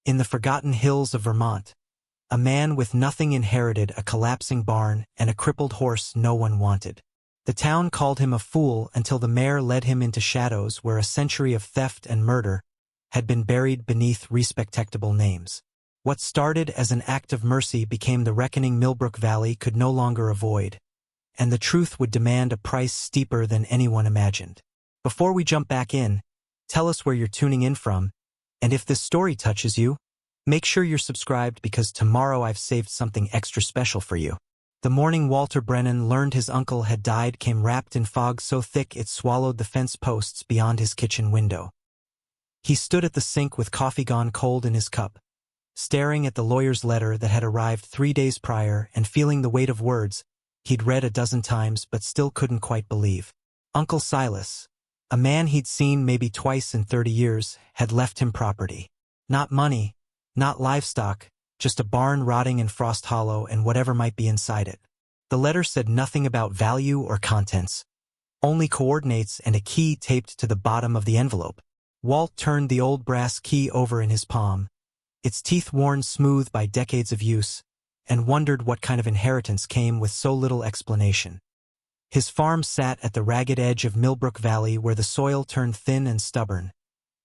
In the forgotten hills of Vermont, a man with nothing inherited a collapsing barn and a crippled horse no one wanted. The town called him a fool until the mayor led him into shadows where a century of theft and murder had been buried beneath respectable names. What started as an act of mercy became the reckoning Millbrook Valley could no longer avoid, and the truth would demand a price steeper than anyone imagined. Before we jump back in, tell us where you're tuning in from, and if this story touches you, make sure you're subscribed because tomorrow I've saved something extra special for you. The morning Walter Brennan learned his uncle had died came wrapped in fog so thick it swallowed the fence posts beyond his kitchen window. He stood at the sink with coffee gone cold in his cup, staring at the lawyer's letter that had arrived 3 days prior and feeling the weight of words he'd read a dozen times but still couldn't quite believe. Uncle Silas, a man he'd seen maybe twice in 30 years, had left him property. Not money, not livestock, just a barn rotting in Frost Hollow and whatever might be inside it. The letter said nothing about value or contents, only coordinates and a key taped to the bottom of the envelope. Walt turned the old brass key over in his palm, its teeth worn smooth by decades of use, and wondered what kind of inheritance came with so little explanation. His farm sat at the ragged edge of Millbrook Valley where the soil turned thin and stubborn,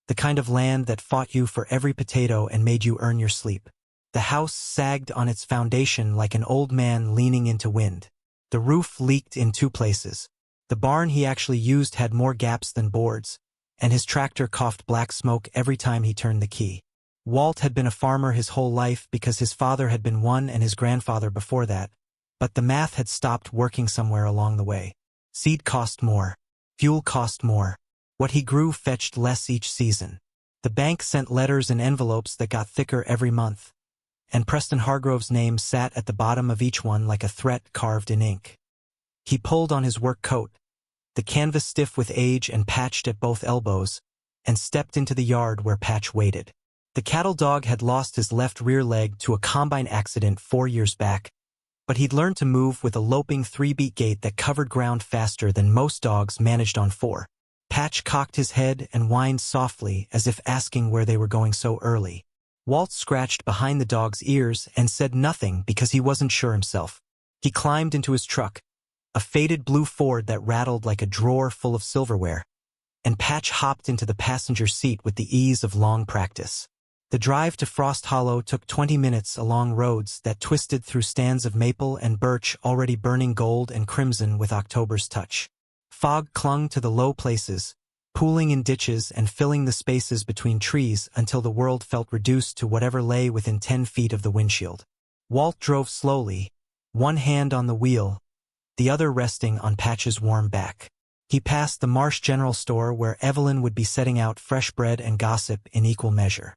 the kind of land that fought you for every potato and made you earn your sleep. The house sagged on its foundation like an old man leaning into wind. The roof leaked in 2 places. The barn he actually used had more gaps than boards, and his tractor coughed black smoke every time he turned the key. Walt had been a farmer his whole life because his father had been one and his grandfather before that, but the math had stopped working somewhere along the way. Seed cost more. Fuel cost more. What he grew fetched less each season. The bank sent letters in envelopes that got thicker every month, and Preston Hargrove's name sat at the bottom of each one like a threat carved in ink. He pulled on his work coat, the canvas stiff with age and patched at both elbows, and stepped into the yard where Patch waited. The cattle dog had lost his left rear leg to a combine accident 4 years back, but he'd learned to move with a loping 3-beat gait that covered ground faster than most dogs managed on 4. Patch cocked his head and whined softly as if asking where they were going so early. Walt scratched behind the dog's ears and said nothing because he wasn't sure himself. He climbed into his truck, a faded blue Ford that rattled like a drawer full of silverware, and Patch hopped into the passenger seat with the ease of long practice. The drive to Frost Hollow took 20 minutes along roads that twisted through stands of maple and birch already burning gold and crimson with October's touch. Fog clung to the low places, pooling in ditches and filling the spaces between trees until the world felt reduced to whatever lay within 10 feet of the windshield. Walt drove slowly, one hand on the wheel, the other resting on Patch's warm back. He passed the Marsh General Store where Evelyn would be setting out fresh bread and gossip in equal measure.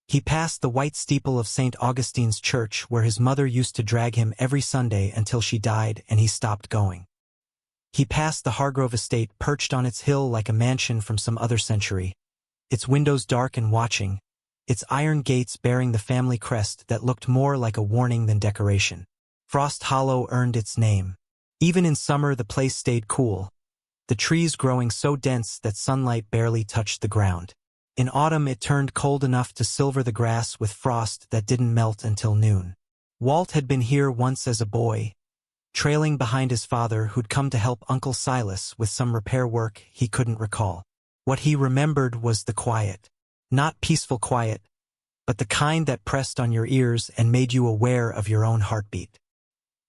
He passed the white steeple of St. Augustine's Church where his mother used to drag him every Sunday until she died and he stopped going. He passed the Hargrove estate perched on its hill like a mansion from some other century, its windows dark and watching, its iron gates bearing the family crest that looked more like a warning than decoration. Frost Hollow earned its name. Even in summer the place stayed cool, the trees growing so dense that sunlight barely touched the ground. In autumn it turned cold enough to silver the grass with frost that didn't melt until noon. Walt had been here once as a boy, trailing behind his father who'd come to help Uncle Silas with some repair work he couldn't recall. What he remembered was the quiet. Not peaceful quiet, but the kind that pressed on your ears and made you aware of your own heartbeat.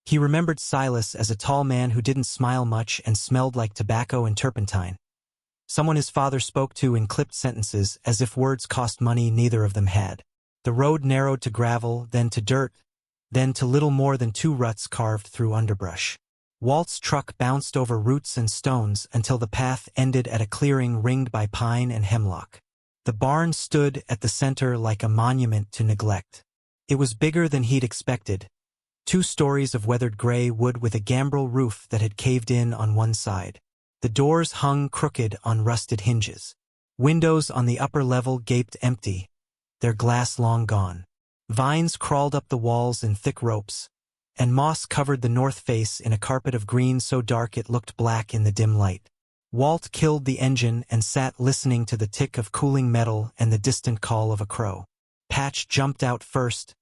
He remembered Silas as a tall man who didn't smile much and smelled like tobacco and turpentine. Someone his father spoke to in clipped sentences as if words cost money neither of them had. The road narrowed to gravel, then to dirt, then to little more than 2 ruts carved through underbrush. Walt's truck bounced over roots and stones until the path ended at a clearing ringed by pine and hemlock. The barn stood at the center like a monument to neglect. It was bigger than he'd expected, 2 stories of weathered gray wood with a gambrel roof that had caved in on one side. The doors hung crooked on rusted hinges. Windows on the upper level gaped empty, their glass long gone. Vines crawled up the walls in thick ropes, and moss covered the north face in a carpet of green so dark it looked black in the dim light. Walt killed the engine and sat listening to the tick of cooling metal and the distant call of a crow. Patch jumped out first,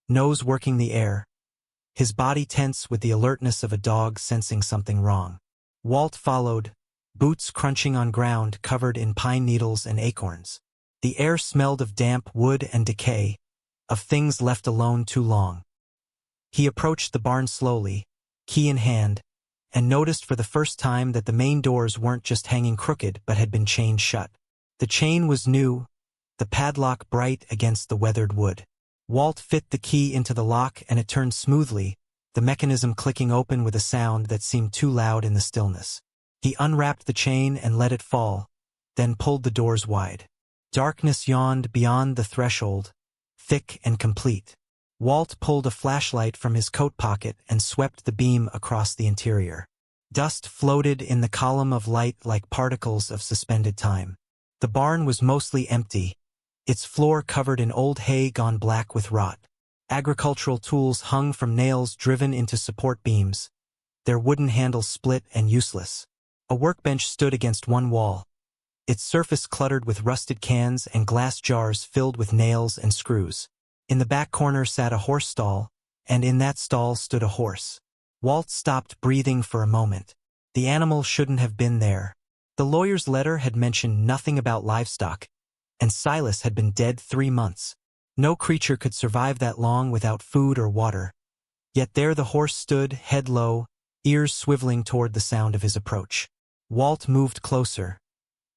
nose working the air, his body tense with the alertness of a dog sensing something wrong. Walt followed, boots crunching on ground covered in pine needles and acorns. The air smelled of damp wood and decay, of things left alone too long. He approached the barn slowly, key in hand, and noticed for the first time that the main doors weren't just hanging crooked but had been chained shut. The chain was new, the padlock bright against the weathered wood. Walt fit the key into the lock and it turned smoothly, the mechanism clicking open with a sound that seemed too loud in the stillness. He unwrapped the chain and let it fall, then pulled the doors wide. Darkness yawned beyond the threshold, thick and complete. Walt pulled a flashlight from his coat pocket and swept the beam across the interior. Dust floated in the column of light like particles of suspended time. The barn was mostly empty, its floor covered in old hay gone black with rot. Agricultural tools hung from nails driven into support beams, their wooden handles split and useless. A workbench stood against one wall, its surface cluttered with rusted cans and glass jars filled with nails and screws. In the back corner sat a horse stall, and in that stall stood a horse. Walt stopped breathing for a moment. The animal shouldn't have been there. The lawyer's letter had mentioned nothing about livestock, and Silas had been dead 3 months. No creature could survive that long without food or water. Yet there the horse stood, head low, ears swiveling toward the sound of his approach. Walt moved closer,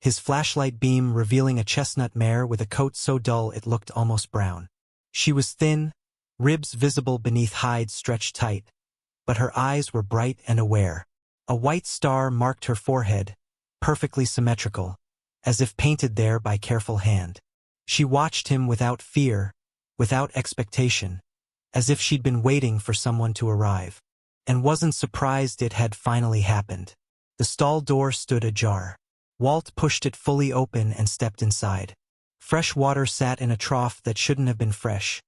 his flashlight beam revealing a chestnut mare with a coat so dull it looked almost brown. She was thin, ribs visible beneath hide stretched tight, but her eyes were bright and aware. A white star marked her forehead, perfectly symmetrical, as if painted there by careful hand. She watched him without fear, without expectation, as if she'd been waiting for someone to arrive, and wasn't surprised it had finally happened. The stall door stood ajar. Walt pushed it fully open and stepped inside. Fresh water sat in a trough that shouldn't have been fresh,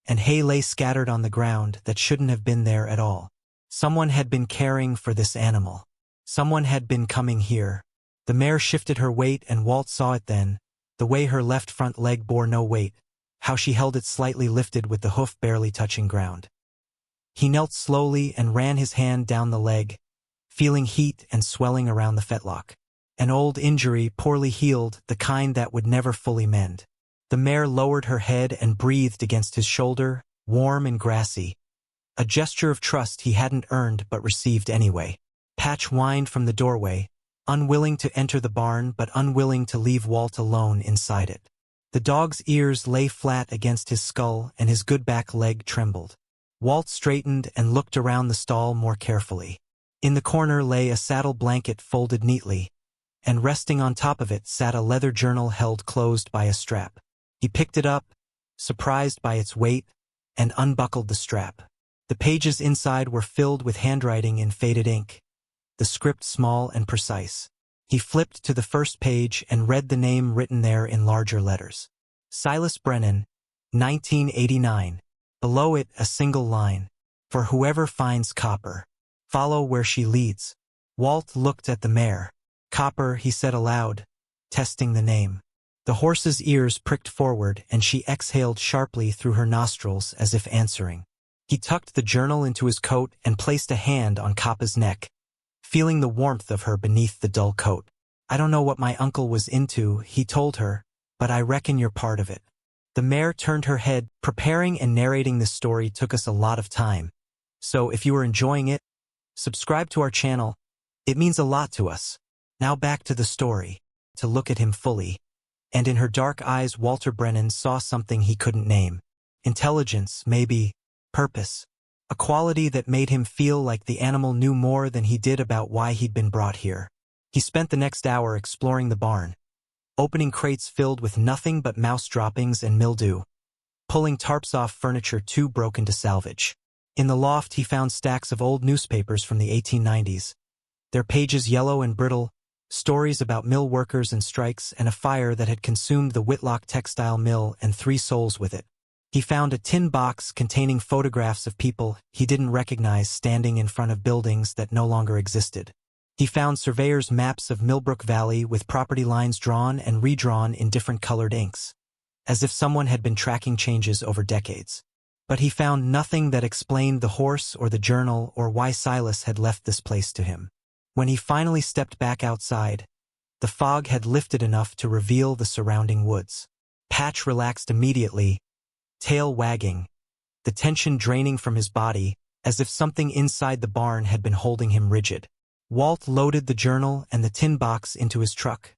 and hay lay scattered on the ground that shouldn't have been there at all. Someone had been caring for this animal. Someone had been coming here. The mare shifted her weight and Walt saw it then, the way her left front leg bore no weight, how she held it slightly lifted with the hoof barely touching ground. He knelt slowly and ran his hand down the leg, feeling heat and swelling around the fetlock. An old injury, poorly healed, the kind that would never fully mend. The mare lowered her head and breathed against his shoulder, warm and grassy. A gesture of trust he hadn't earned but received anyway. Patch whined from the doorway, unwilling to enter the barn but unwilling to leave Walt alone inside it. The dog's ears lay flat against his skull and his good back leg trembled. Walt straightened and looked around the stall more carefully. In the corner lay a saddle blanket folded neatly, and resting on top of it sat a leather journal held closed by a strap. He picked it up, surprised by its weight, and unbuckled the strap. The pages inside were filled with handwriting in faded ink, the script small and precise. He flipped to the first page and read the name written there in larger letters. Silas Brennan, 1989. Below it a single line. For whoever finds Copper, follow where she leads. Walt looked at the mare. Copper, he said aloud, testing the name. The horse's ears pricked forward and she exhaled sharply through her nostrils as if answering. He tucked the journal into his coat and placed a hand on Coppa's neck, feeling the warmth of her beneath the dull coat. I don't know what my uncle was into, he told her, but I reckon you're part of it. The mare turned her head. Preparing and narrating this story took us a lot of time. So if you are enjoying it, subscribe to our channel. It means a lot to us. Now back to the story. To look at him fully. And in her dark eyes Walter Brennan saw something he couldn't name. Intelligence, maybe. Purpose. A quality that made him feel like the animal knew more than he did about why he'd been brought here. He spent the next hour exploring the barn, opening crates filled with nothing but mouse droppings and mildew, pulling tarps off furniture too broken to salvage. In the loft he found stacks of old newspapers from the 1890s, their pages yellow and brittle, stories about mill workers and strikes and a fire that had consumed the Whitlock textile mill and 3 souls with it. He found a tin box containing photographs of people he didn't recognize standing in front of buildings that no longer existed. He found surveyors' maps of Millbrook Valley with property lines drawn and redrawn in different colored inks. as if someone had been tracking changes over decades. But he found nothing that explained the horse or the journal or why Silas had left this place to him. When he finally stepped back outside, the fog had lifted enough to reveal the surrounding woods. Patch relaxed immediately, tail wagging, the tension draining from his body, as if something inside the barn had been holding him rigid. Walt loaded the journal and the tin box into his truck,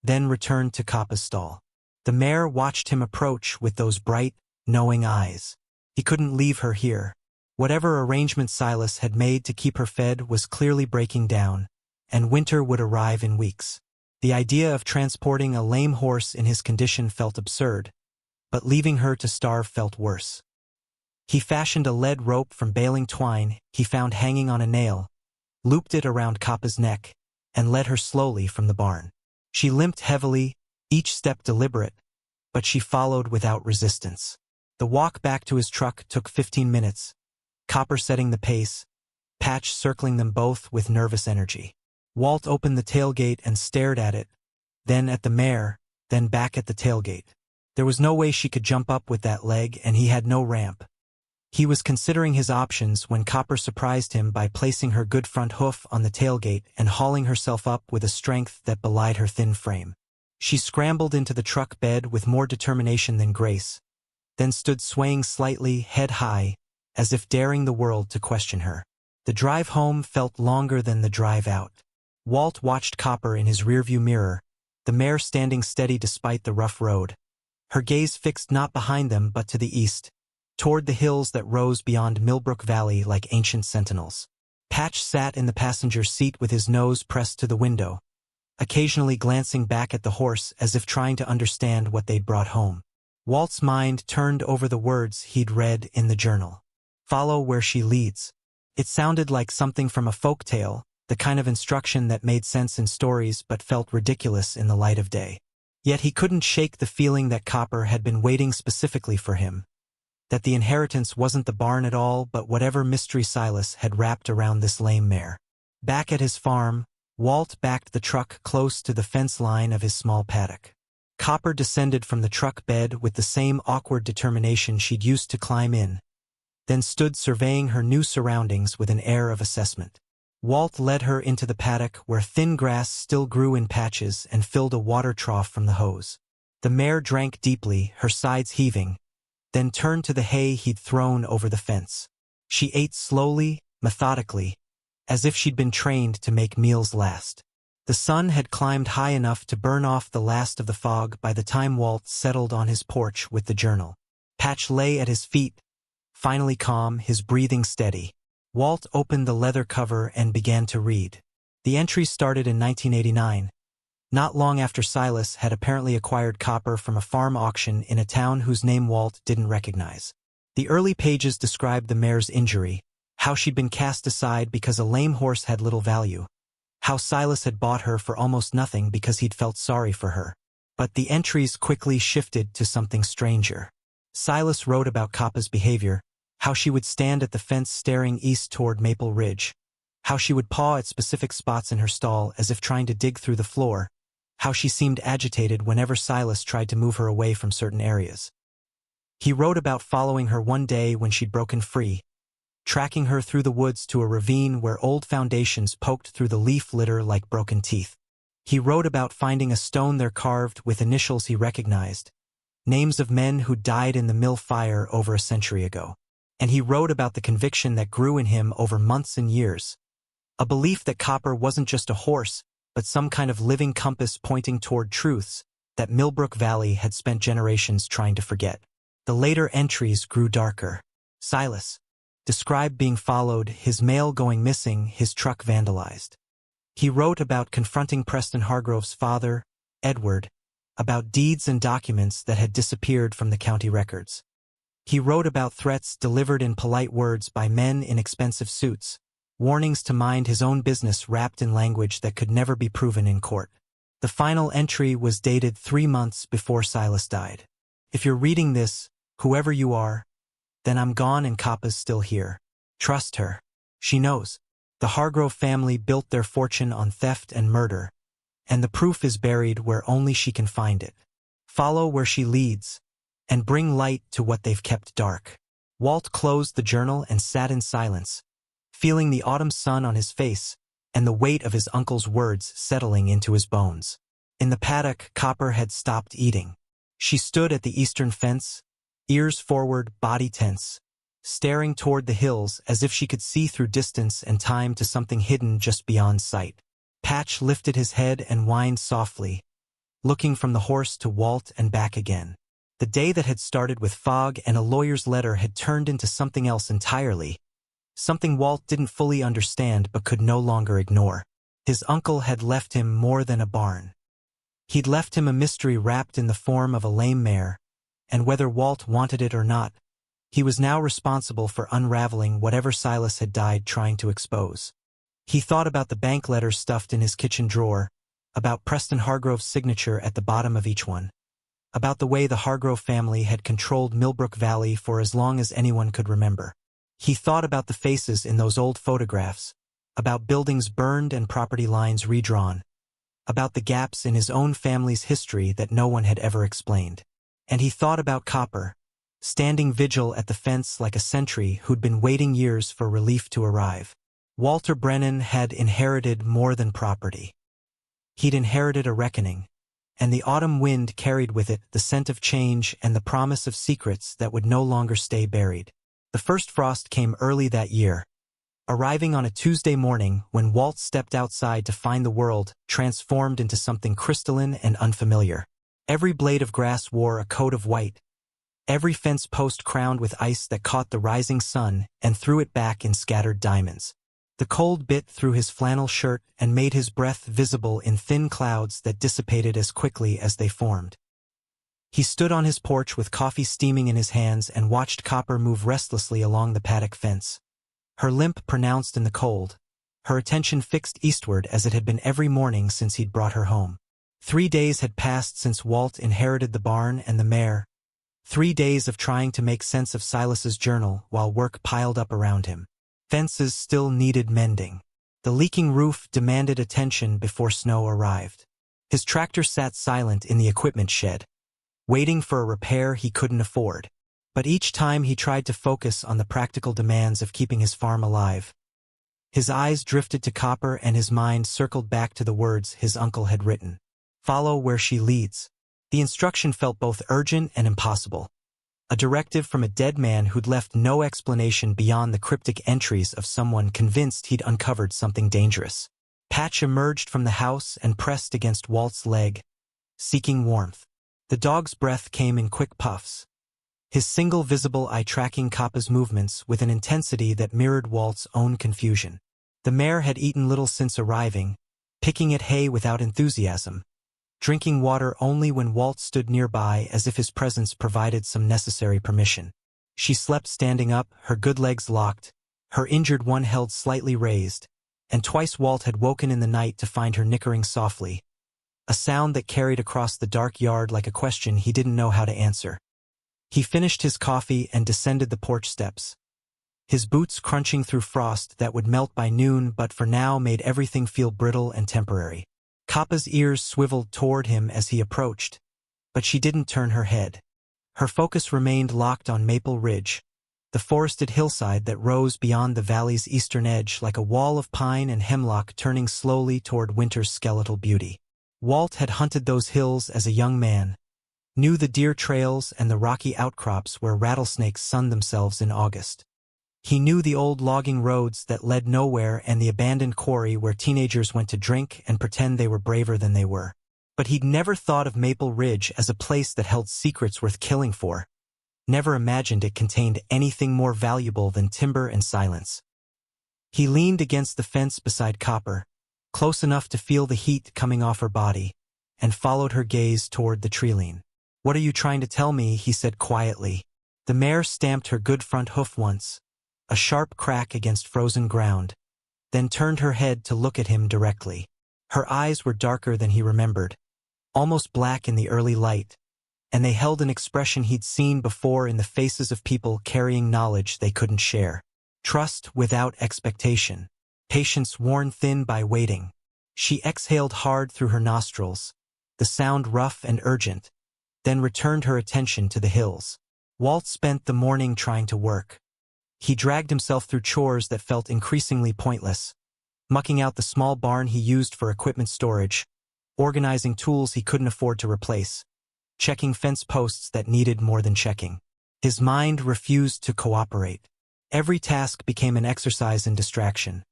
then returned to Kappa's stall. The mare watched him approach with those bright, knowing eyes. He couldn't leave her here. Whatever arrangement Silas had made to keep her fed was clearly breaking down, and winter would arrive in weeks. The idea of transporting a lame horse in his condition felt absurd, but leaving her to starve felt worse. He fashioned a lead rope from baling twine he found hanging on a nail, looped it around Kappa's neck, and led her slowly from the barn. She limped heavily, each step deliberate, but she followed without resistance. The walk back to his truck took 15 minutes, Kappa setting the pace, Patch circling them both with nervous energy. Walt opened the tailgate and stared at it, then at the mare, then back at the tailgate. There was no way she could jump up with that leg, and he had no ramp. He was considering his options when Kappa surprised him by placing her good front hoof on the tailgate and hauling herself up with a strength that belied her thin frame. She scrambled into the truck bed with more determination than grace, then stood swaying slightly, head high, as if daring the world to question her. The drive home felt longer than the drive out. Walt watched Kappa in his rearview mirror, the mare standing steady despite the rough road, her gaze fixed not behind them but to the east, toward the hills that rose beyond Millbrook Valley like ancient sentinels. Patch sat in the passenger seat with his nose pressed to the window, occasionally glancing back at the horse as if trying to understand what they'd brought home. Walt's mind turned over the words he'd read in the journal. Follow where she leads. It sounded like something from a folk tale, the kind of instruction that made sense in stories but felt ridiculous in the light of day. Yet he couldn't shake the feeling that Kappa had been waiting specifically for him, that the inheritance wasn't the barn at all but whatever mystery Silas had wrapped around this lame mare. Back at his farm, Walt backed the truck close to the fence line of his small paddock. Kappa descended from the truck bed with the same awkward determination she'd used to climb in, then stood surveying her new surroundings with an air of assessment. Walt led her into the paddock where thin grass still grew in patches and filled a water trough from the hose. The mare drank deeply, her sides heaving, then turned to the hay he'd thrown over the fence. She ate slowly, methodically, as if she'd been trained to make meals last. The sun had climbed high enough to burn off the last of the fog by the time Walt settled on his porch with the journal. Patch lay at his feet, finally calm, his breathing steady. Walt opened the leather cover and began to read. The entry started in 1989, not long after Silas had apparently acquired copper from a farm auction in a town whose name Walt didn't recognize. The early pages described the mare's injury, how she'd been cast aside because a lame horse had little value, how Silas had bought her for almost nothing because he'd felt sorry for her. But the entries quickly shifted to something stranger. Silas wrote about Kappa's behavior, how she would stand at the fence staring east toward Maple Ridge, how she would paw at specific spots in her stall as if trying to dig through the floor, how she seemed agitated whenever Silas tried to move her away from certain areas. He wrote about following her one day when she'd broken free, tracking her through the woods to a ravine where old foundations poked through the leaf litter like broken teeth. He wrote about finding a stone there carved with initials he recognized, names of men who died in the mill fire over a century ago. And he wrote about the conviction that grew in him over months and years, a belief that Kappa wasn't just a horse, but some kind of living compass pointing toward truths that Millbrook Valley had spent generations trying to forget. The later entries grew darker. Silas described being followed, his mail going missing, his truck vandalized. He wrote about confronting Preston Hargrove's father, Edward, about deeds and documents that had disappeared from the county records. He wrote about threats delivered in polite words by men in expensive suits, warnings to mind his own business wrapped in language that could never be proven in court. The final entry was dated 3 months before Silas died. If you're reading this, whoever you are, then I'm gone and Kappa's still here. Trust her. She knows. The Hargrove family built their fortune on theft and murder, and the proof is buried where only she can find it. Follow where she leads, and bring light to what they've kept dark. Walt closed the journal and sat in silence, feeling the autumn sun on his face and the weight of his uncle's words settling into his bones. In the paddock, Copper had stopped eating. She stood at the eastern fence, ears forward, body tense, staring toward the hills as if she could see through distance and time to something hidden just beyond sight. Patch lifted his head and whined softly, looking from the horse to Walt and back again. The day that had started with fog and a lawyer's letter had turned into something else entirely, something Walt didn't fully understand but could no longer ignore. His uncle had left him more than a barn. He'd left him a mystery wrapped in the form of a lame mare, and whether Walt wanted it or not, he was now responsible for unraveling whatever Silas had died trying to expose. He thought about the bank letters stuffed in his kitchen drawer, about Preston Hargrove's signature at the bottom of each one, about the way the Hargrove family had controlled Millbrook Valley for as long as anyone could remember. He thought about the faces in those old photographs, about buildings burned and property lines redrawn, about the gaps in his own family's history that no one had ever explained. And he thought about Copper, standing vigil at the fence like a sentry who'd been waiting years for relief to arrive. Walter Brennan had inherited more than property. He'd inherited a reckoning, and the autumn wind carried with it the scent of change and the promise of secrets that would no longer stay buried. The first frost came early that year, arriving on a Tuesday morning when Walt stepped outside to find the world transformed into something crystalline and unfamiliar. Every blade of grass wore a coat of white, every fence post crowned with ice that caught the rising sun and threw it back in scattered diamonds. The cold bit through his flannel shirt and made his breath visible in thin clouds that dissipated as quickly as they formed. He stood on his porch with coffee steaming in his hands and watched Copper move restlessly along the paddock fence. Her limp pronounced in the cold, her attention fixed eastward as it had been every morning since he'd brought her home. 3 days had passed since Walt inherited the barn and the mare, 3 days of trying to make sense of Silas's journal while work piled up around him. Fences still needed mending. The leaking roof demanded attention before snow arrived. His tractor sat silent in the equipment shed, waiting for a repair he couldn't afford. But each time he tried to focus on the practical demands of keeping his farm alive, his eyes drifted to Copper and his mind circled back to the words his uncle had written. Follow where she leads. The instruction felt both urgent and impossible. A directive from a dead man who'd left no explanation beyond the cryptic entries of someone convinced he'd uncovered something dangerous. Patch emerged from the house and pressed against Walt's leg, seeking warmth. The dog's breath came in quick puffs, his single visible eye tracking Coppa's movements with an intensity that mirrored Walt's own confusion. The mare had eaten little since arriving, picking at hay without enthusiasm, drinking water only when Walt stood nearby as if his presence provided some necessary permission. She slept standing up, her good legs locked, her injured one held slightly raised, and twice Walt had woken in the night to find her nickering softly, a sound that carried across the dark yard like a question he didn't know how to answer. He finished his coffee and descended the porch steps, his boots crunching through frost that would melt by noon but for now made everything feel brittle and temporary. Coppa's ears swiveled toward him as he approached, but she didn't turn her head. Her focus remained locked on Maple Ridge, the forested hillside that rose beyond the valley's eastern edge like a wall of pine and hemlock turning slowly toward winter's skeletal beauty. Walt had hunted those hills as a young man, knew the deer trails and the rocky outcrops where rattlesnakes sunned themselves in August. He knew the old logging roads that led nowhere and the abandoned quarry where teenagers went to drink and pretend they were braver than they were. But he'd never thought of Maple Ridge as a place that held secrets worth killing for, never imagined it contained anything more valuable than timber and silence. He leaned against the fence beside Copper, close enough to feel the heat coming off her body, and followed her gaze toward the treeline. "What are you trying to tell me?" he said quietly. The mare stamped her good front hoof once, a sharp crack against frozen ground, then turned her head to look at him directly. Her eyes were darker than he remembered, almost black in the early light, and they held an expression he'd seen before in the faces of people carrying knowledge they couldn't share. Trust without expectation, patience worn thin by waiting. She exhaled hard through her nostrils, the sound rough and urgent, then returned her attention to the hills. Walt spent the morning trying to work. He dragged himself through chores that felt increasingly pointless, mucking out the small barn he used for equipment storage, organizing tools he couldn't afford to replace, checking fence posts that needed more than checking. His mind refused to cooperate. Every task became an exercise in distraction,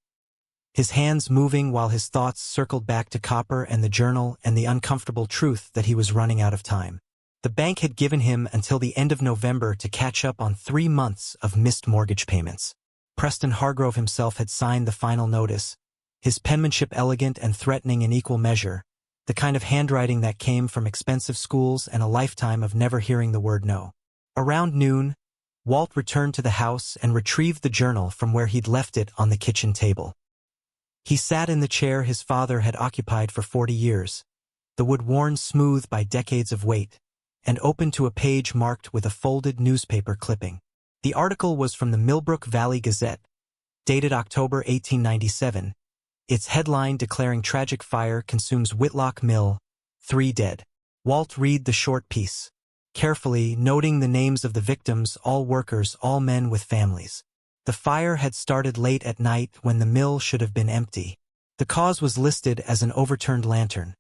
his hands moving while his thoughts circled back to copper and the journal and the uncomfortable truth that he was running out of time. The bank had given him until the end of November to catch up on 3 months of missed mortgage payments. Preston Hargrove himself had signed the final notice, his penmanship elegant and threatening in equal measure, the kind of handwriting that came from expensive schools and a lifetime of never hearing the word no. Around noon, Walt returned to the house and retrieved the journal from where he'd left it on the kitchen table. He sat in the chair his father had occupied for 40 years, the wood worn smooth by decades of weight, and opened to a page marked with a folded newspaper clipping. The article was from the Millbrook Valley Gazette, dated October 1897, its headline declaring tragic fire consumes Whitlock Mill, 3 dead. Walt read the short piece, carefully noting the names of the victims, all workers, all men with families. The fire had started late at night when the mill should have been empty. The cause was listed as an overturned lantern,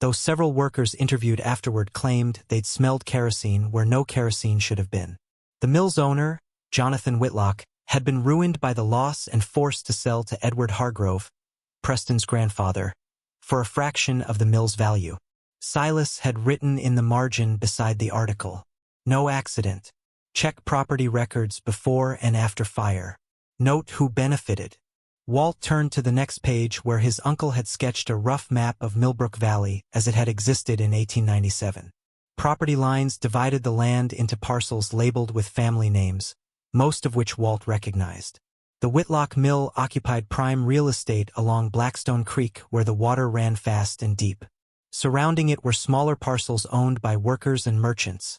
though several workers interviewed afterward claimed they'd smelled kerosene where no kerosene should have been. The mill's owner, Jonathan Whitlock, had been ruined by the loss and forced to sell to Edward Hargrove, Preston's grandfather, for a fraction of the mill's value. Silas had written in the margin beside the article, "No accident. Check property records before and after fire. Note who benefited." Walt turned to the next page where his uncle had sketched a rough map of Millbrook Valley as it had existed in 1897. Property lines divided the land into parcels labeled with family names, most of which Walt recognized. The Whitlock Mill occupied prime real estate along Blackstone Creek where the water ran fast and deep. Surrounding it were smaller parcels owned by workers and merchants,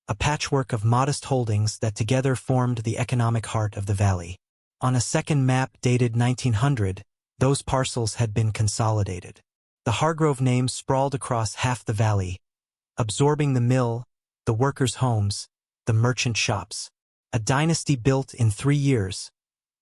a patchwork of modest holdings that together formed the economic heart of the valley. On a second map dated 1900, those parcels had been consolidated. The Hargrove name sprawled across half the valley, absorbing the mill, the workers' homes, the merchant shops. A dynasty built in 3 years,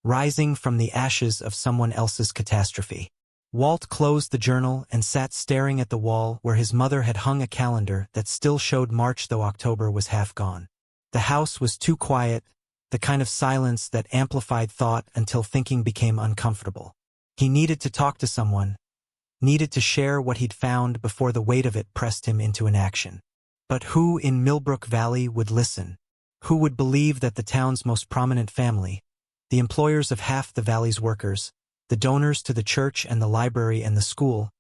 rising from the ashes of someone else's catastrophe. Walt closed the journal and sat staring at the wall where his mother had hung a calendar that still showed March though October was half gone. The house was too quiet, the kind of silence that amplified thought until thinking became uncomfortable. He needed to talk to someone, needed to share what he'd found before the weight of it pressed him into inaction. But who in Millbrook Valley would listen? Who would believe that the town's most prominent family, the employers of half the valley's workers, the donors to the church and the library and the school,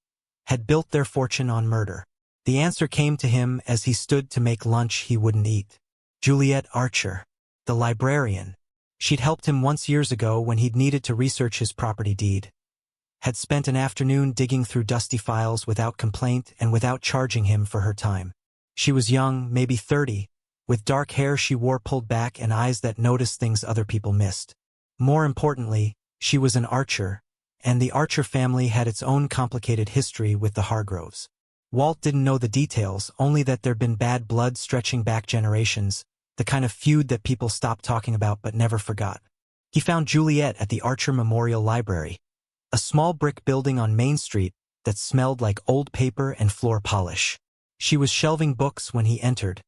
had built their fortune on murder? The answer came to him as he stood to make lunch he wouldn't eat. Juliet Archer, the librarian. She'd helped him once years ago when he'd needed to research his property deed. Had spent an afternoon digging through dusty files without complaint and without charging him for her time. She was young, maybe 30, with dark hair she wore pulled back and eyes that noticed things other people missed. More importantly, she was an Archer, and the Archer family had its own complicated history with the Hargroves. Walt didn't know the details, only that there'd been bad blood stretching back generations, the kind of feud that people stopped talking about but never forgot. He found Juliet at the Archer Memorial Library, a small brick building on Main Street that smelled like old paper and floor polish. She was shelving books when he entered,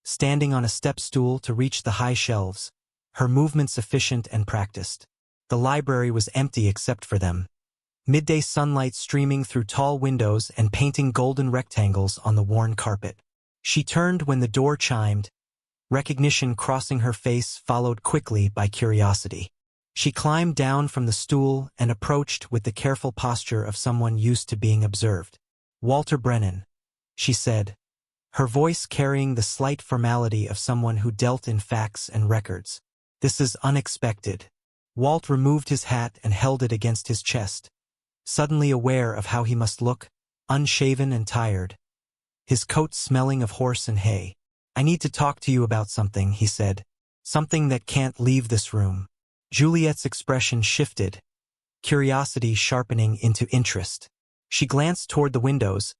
standing on a step stool to reach the high shelves, her movements efficient and practiced. The library was empty except for them, midday sunlight streaming through tall windows and painting golden rectangles on the worn carpet. She turned when the door chimed, recognition crossing her face followed quickly by curiosity. She climbed down from the stool and approached with the careful posture of someone used to being observed. "Walter Brennan," she said, her voice carrying the slight formality of someone who dealt in facts and records. "This is unexpected." Walt removed his hat and held it against his chest, suddenly aware of how he must look, unshaven and tired, his coat smelling of horse and hay. "I need to talk to you about something," he said. "Something that can't leave this room." Juliet's expression shifted, curiosity sharpening into interest. She glanced toward the windows,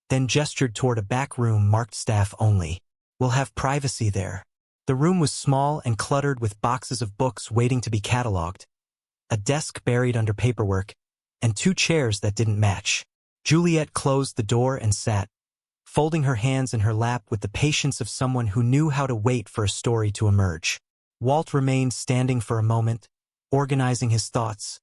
then gestured toward a back room marked staff only. We'll have privacy there. The room was small and cluttered with boxes of books waiting to be cataloged, a desk buried under paperwork, and 2 chairs that didn't match. Juliet closed the door and sat, folding her hands in her lap with the patience of someone who knew how to wait for a story to emerge. Walt remained standing for a moment, organizing his thoughts,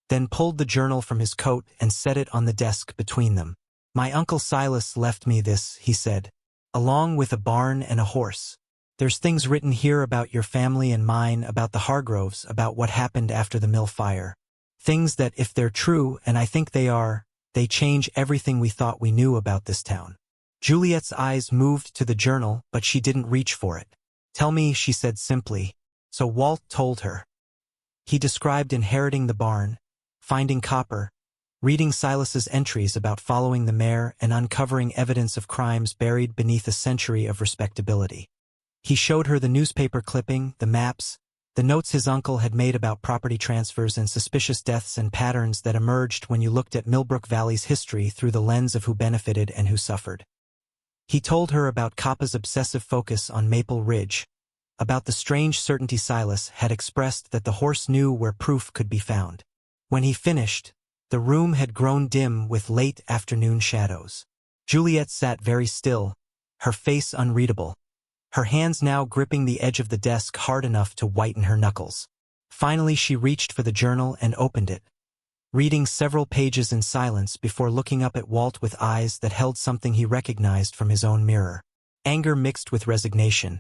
then pulled the journal from his coat and set it on the desk between them. "My Uncle Silas left me this," he said, "along with a barn and a horse. There's things written here about your family and mine, about the Hargroves, about what happened after the mill fire. Things that, if they're true, and I think they are, they change everything we thought we knew about this town." Juliet's eyes moved to the journal, but she didn't reach for it. "Tell me," she said simply. So Walt told her. He described inheriting the barn, finding copper, reading Silas's entries about following the mare and uncovering evidence of crimes buried beneath a century of respectability. He showed her the newspaper clipping, the maps, the notes his uncle had made about property transfers and suspicious deaths and patterns that emerged when you looked at Millbrook Valley's history through the lens of who benefited and who suffered. He told her about Kappa's obsessive focus on Maple Ridge, about the strange certainty Silas had expressed that the horse knew where proof could be found. When he finished, the room had grown dim with late afternoon shadows. Juliet sat very still, her face unreadable, her hands now gripping the edge of the desk hard enough to whiten her knuckles. Finally she reached for the journal and opened it, reading several pages in silence before looking up at Walt with eyes that held something he recognized from his own mirror. Anger mixed with resignation.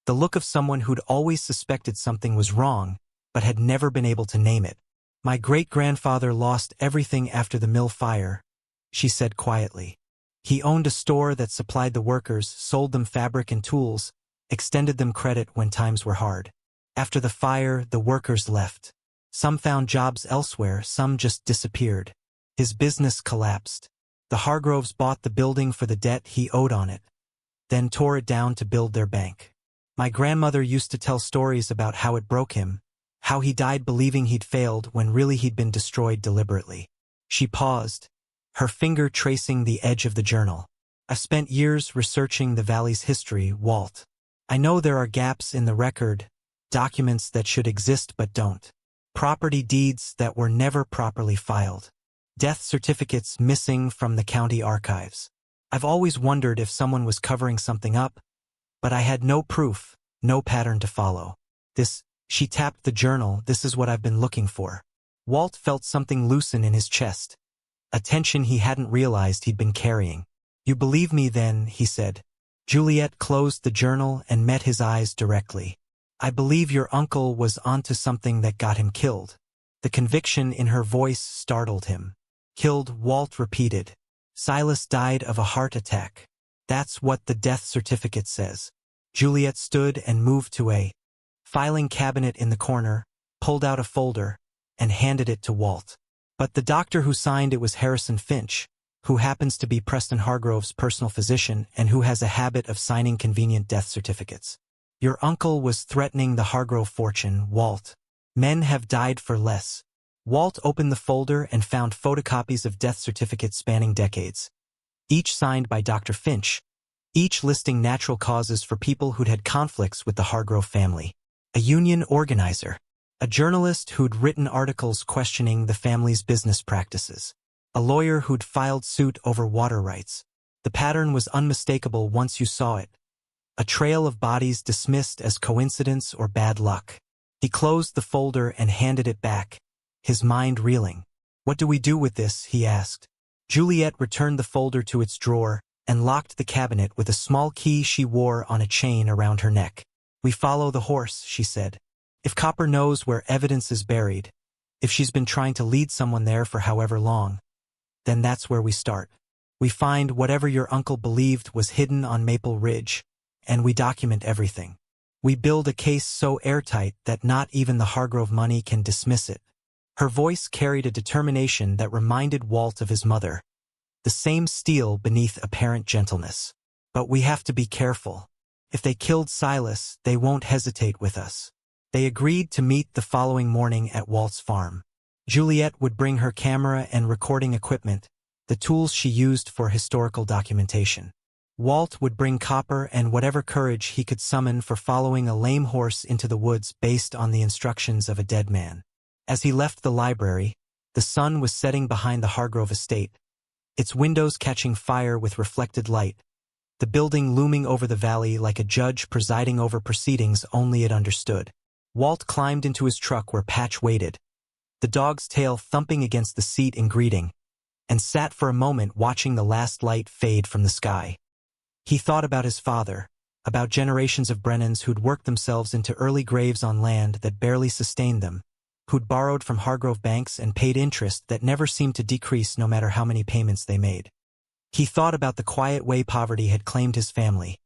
The look of someone who'd always suspected something was wrong, but had never been able to name it. "My great-grandfather lost everything after the mill fire," she said quietly. "He owned a store that supplied the workers, sold them fabric and tools, extended them credit when times were hard. After the fire, the workers left. Some found jobs elsewhere, some just disappeared. His business collapsed. The Hargroves bought the building for the debt he owed on it, then tore it down to build their bank. My grandmother used to tell stories about how it broke him, how he died believing he'd failed when really he'd been destroyed deliberately." She paused, her finger tracing the edge of the journal. "I've spent years researching the valley's history, Walt. I know there are gaps in the record, documents that should exist but don't. Property deeds that were never properly filed. Death certificates missing from the county archives. I've always wondered if someone was covering something up, but I had no proof, no pattern to follow. This," she tapped the journal, "this is what I've been looking for." Walt felt something loosen in his chest, a tension he hadn't realized he'd been carrying. "You believe me then," he said. Juliet closed the journal and met his eyes directly. "I believe your uncle was onto something that got him killed." The conviction in her voice startled him. "Killed," Walt repeated. "Silas died of a heart attack. That's what the death certificate says." Juliet stood and moved to a filing cabinet in the corner, pulled out a folder, and handed it to Walt. "But the doctor who signed it was Harrison Finch, who happens to be Preston Hargrove's personal physician and who has a habit of signing convenient death certificates. Your uncle was threatening the Hargrove fortune, Walt. Men have died for less." Walt opened the folder and found photocopies of death certificates spanning decades, each signed by Dr. Finch, each listing natural causes for people who'd had conflicts with the Hargrove family. A union organizer, a journalist who'd written articles questioning the family's business practices, a lawyer who'd filed suit over water rights. The pattern was unmistakable once you saw it. A trail of bodies dismissed as coincidence or bad luck. He closed the folder and handed it back, his mind reeling. "What do we do with this?" he asked. Juliet returned the folder to its drawer and locked the cabinet with a small key she wore on a chain around her neck. "We follow the horse," she said. "If Copper knows where evidence is buried, if she's been trying to lead someone there for however long, then that's where we start. We find whatever your uncle believed was hidden on Maple Ridge, and we document everything. We build a case so airtight that not even the Hargrove money can dismiss it." Her voice carried a determination that reminded Walt of his mother, the same steel beneath apparent gentleness. "But we have to be careful. If they killed Silas, they won't hesitate with us." They agreed to meet the following morning at Walt's farm. Juliet would bring her camera and recording equipment, the tools she used for historical documentation. Walt would bring Copper and whatever courage he could summon for following a lame horse into the woods based on the instructions of a dead man. As he left the library, the sun was setting behind the Hargrove estate, its windows catching fire with reflected light, the building looming over the valley like a judge presiding over proceedings only it understood. Walt climbed into his truck where Patch waited, the dog's tail thumping against the seat in greeting, and sat for a moment watching the last light fade from the sky. He thought about his father, about generations of Brennans who'd worked themselves into early graves on land that barely sustained them, who'd borrowed from Hargrove banks and paid interest that never seemed to decrease no matter how many payments they made. He thought about the quiet way poverty had claimed his family,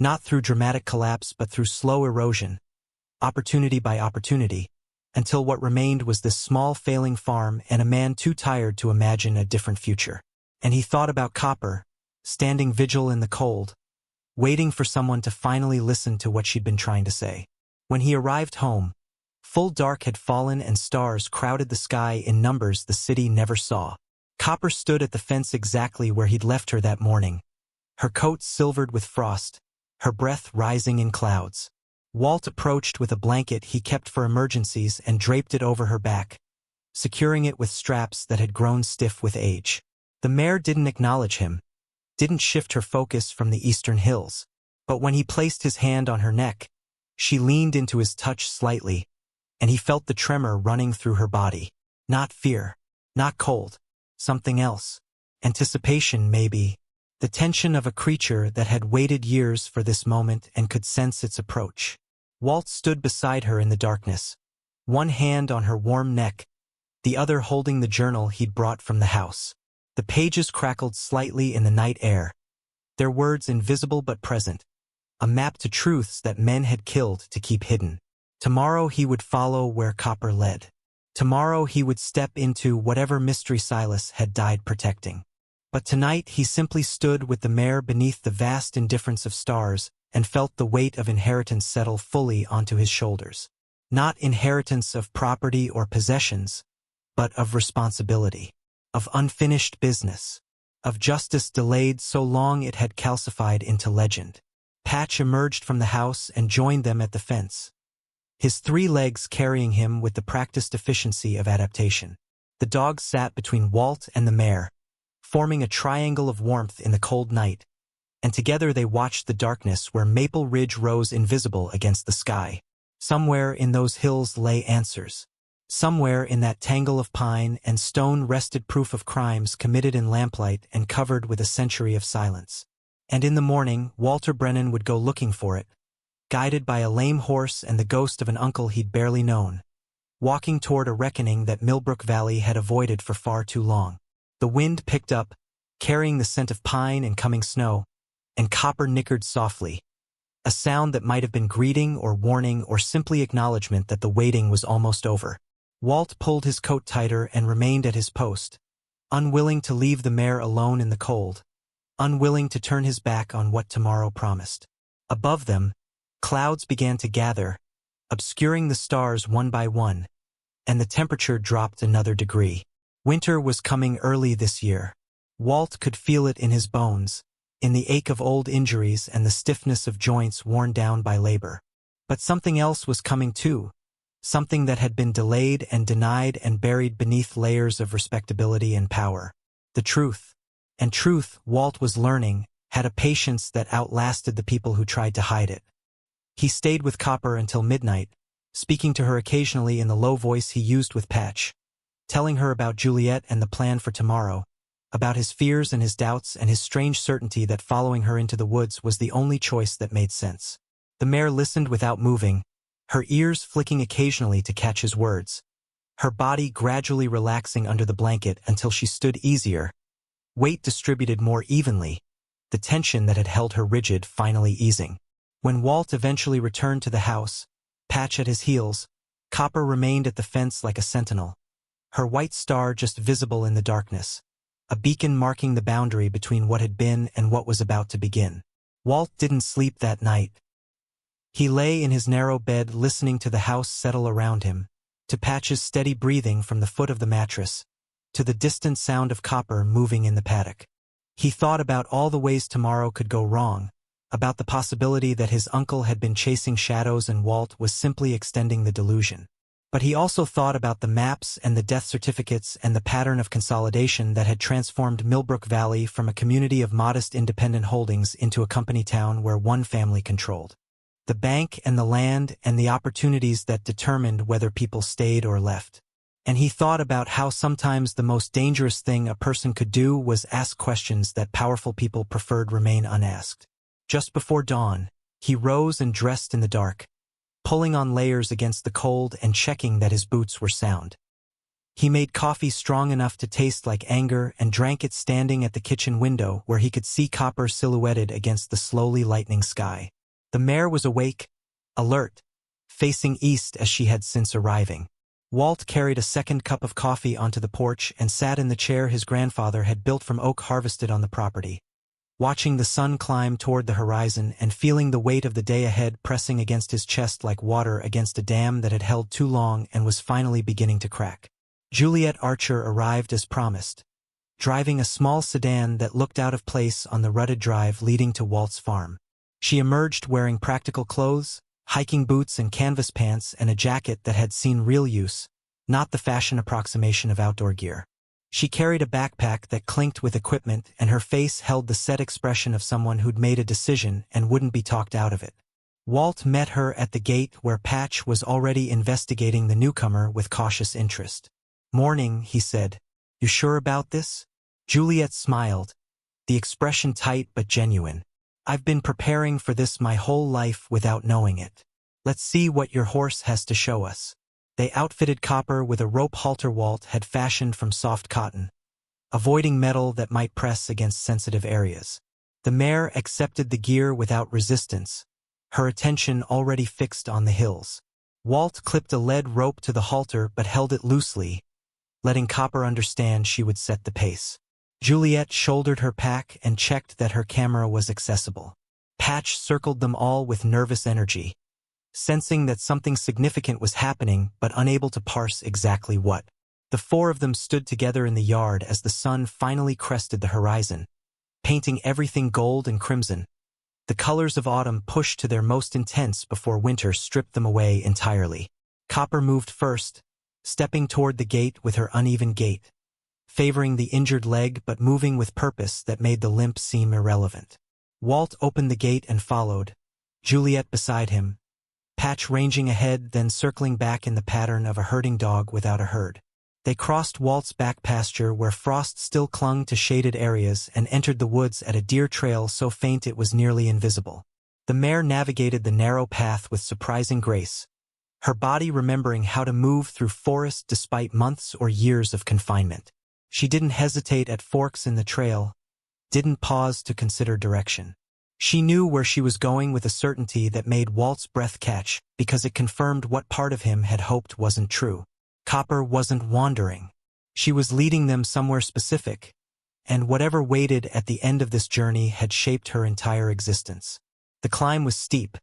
not through dramatic collapse but through slow erosion, opportunity by opportunity, until what remained was this small failing farm and a man too tired to imagine a different future. And he thought about Copper, standing vigil in the cold, waiting for someone to finally listen to what she'd been trying to say. When he arrived home, full dark had fallen and stars crowded the sky in numbers the city never saw. Copper stood at the fence exactly where he'd left her that morning, her coat silvered with frost, her breath rising in clouds. Walt approached with a blanket he kept for emergencies and draped it over her back, securing it with straps that had grown stiff with age. The mare didn't acknowledge him, didn't shift her focus from the eastern hills, but when he placed his hand on her neck, she leaned into his touch slightly, and he felt the tremor running through her body. Not fear, not cold, something else. Anticipation, maybe. The tension of a creature that had waited years for this moment and could sense its approach. Walt stood beside her in the darkness, one hand on her warm neck, the other holding the journal he'd brought from the house. The pages crackled slightly in the night air, their words invisible but present, a map to truths that men had killed to keep hidden. Tomorrow he would follow where Copper led. Tomorrow he would step into whatever mystery Silas had died protecting. But tonight he simply stood with the mare beneath the vast indifference of stars and felt the weight of inheritance settle fully onto his shoulders. Not inheritance of property or possessions, but of responsibility, of unfinished business, of justice delayed so long it had calcified into legend. Patch emerged from the house and joined them at the fence, his 3 legs carrying him with the practiced efficiency of adaptation. The dog sat between Walt and the mare, forming a triangle of warmth in the cold night, and together they watched the darkness where Maple Ridge rose invisible against the sky. Somewhere in those hills lay answers. Somewhere in that tangle of pine and stone rested proof of crimes committed in lamplight and covered with a century of silence. And in the morning, Walter Brennan would go looking for it, guided by a lame horse and the ghost of an uncle he'd barely known, walking toward a reckoning that Millbrook Valley had avoided for far too long. The wind picked up, carrying the scent of pine and coming snow, and Copper nickered softly, a sound that might have been greeting or warning or simply acknowledgement that the waiting was almost over. Walt pulled his coat tighter and remained at his post, unwilling to leave the mare alone in the cold, unwilling to turn his back on what tomorrow promised. Above them, clouds began to gather, obscuring the stars one by one, and the temperature dropped another degree. Winter was coming early this year. Walt could feel it in his bones, in the ache of old injuries and the stiffness of joints worn down by labor. But something else was coming too, something that had been delayed and denied and buried beneath layers of respectability and power. The truth. And truth, Walt was learning, had a patience that outlasted the people who tried to hide it. He stayed with Copper until midnight, speaking to her occasionally in the low voice he used with Patch, telling her about Juliet and the plan for tomorrow, about his fears and his doubts and his strange certainty that following her into the woods was the only choice that made sense. The mare listened without moving, her ears flicking occasionally to catch his words, her body gradually relaxing under the blanket until she stood easier, weight distributed more evenly, the tension that had held her rigid finally easing. When Walt eventually returned to the house, Patch at his heels, Copper remained at the fence like a sentinel, her white star just visible in the darkness, a beacon marking the boundary between what had been and what was about to begin. Walt didn't sleep that night. He lay in his narrow bed listening to the house settle around him, to Patch's steady breathing from the foot of the mattress, to the distant sound of Copper moving in the paddock. He thought about all the ways tomorrow could go wrong, about the possibility that his uncle had been chasing shadows and Walt was simply extending the delusion. But he also thought about the maps and the death certificates and the pattern of consolidation that had transformed Millbrook Valley from a community of modest independent holdings into a company town where one family controlled the bank and the land and the opportunities that determined whether people stayed or left. And he thought about how sometimes the most dangerous thing a person could do was ask questions that powerful people preferred remain unasked. Just before dawn, he rose and dressed in the dark, pulling on layers against the cold and checking that his boots were sound. He made coffee strong enough to taste like anger and drank it standing at the kitchen window where he could see Copper silhouetted against the slowly lightening sky. The mare was awake, alert, facing east as she had since arriving. Walt carried a second cup of coffee onto the porch and sat in the chair his grandfather had built from oak harvested on the property, watching the sun climb toward the horizon and feeling the weight of the day ahead pressing against his chest like water against a dam that had held too long and was finally beginning to crack. Juliet Archer arrived as promised, driving a small sedan that looked out of place on the rutted drive leading to Walt's farm. She emerged wearing practical clothes, hiking boots and canvas pants and a jacket that had seen real use, not the fashion approximation of outdoor gear. She carried a backpack that clinked with equipment and her face held the set expression of someone who'd made a decision and wouldn't be talked out of it. Walt met her at the gate where Patch was already investigating the newcomer with cautious interest. "Morning," he said. "You sure about this?" Juliet smiled, the expression tight but genuine. "I've been preparing for this my whole life without knowing it. Let's see what your horse has to show us." They outfitted Copper with a rope halter Walt had fashioned from soft cotton, avoiding metal that might press against sensitive areas. The mare accepted the gear without resistance, her attention already fixed on the hills. Walt clipped a lead rope to the halter but held it loosely, letting Copper understand she would set the pace. Juliet shouldered her pack and checked that her camera was accessible. Patch circled them all with nervous energy, sensing that something significant was happening but unable to parse exactly what. The four of them stood together in the yard as the sun finally crested the horizon, painting everything gold and crimson. The colors of autumn pushed to their most intense before winter stripped them away entirely. Copper moved first, stepping toward the gate with her uneven gait, favoring the injured leg but moving with purpose that made the limp seem irrelevant. Walt opened the gate and followed, Juliet beside him, Patch ranging ahead then circling back in the pattern of a herding dog without a herd. They crossed Walt's back pasture where frost still clung to shaded areas and entered the woods at a deer trail so faint it was nearly invisible. The mare navigated the narrow path with surprising grace, her body remembering how to move through forest despite months or years of confinement. She didn't hesitate at forks in the trail, didn't pause to consider direction. She knew where she was going with a certainty that made Walt's breath catch because it confirmed what part of him had hoped wasn't true. Copper wasn't wandering. She was leading them somewhere specific, and whatever waited at the end of this journey had shaped her entire existence. The climb was steep,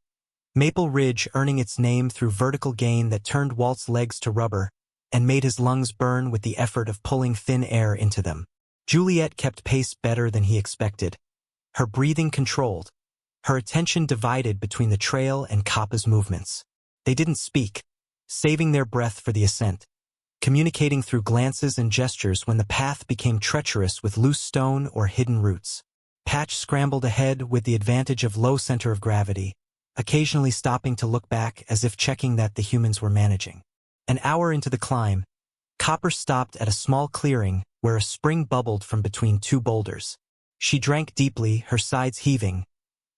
Maple Ridge earning its name through vertical gain that turned Walt's legs to rubber and made his lungs burn with the effort of pulling thin air into them. Juliet kept pace better than he expected, her breathing controlled, her attention divided between the trail and Coppa's movements. They didn't speak, saving their breath for the ascent, communicating through glances and gestures when the path became treacherous with loose stone or hidden roots. Patch scrambled ahead with the advantage of low center of gravity, occasionally stopping to look back as if checking that the humans were managing. An hour into the climb, Copper stopped at a small clearing where a spring bubbled from between two boulders. She drank deeply, her sides heaving,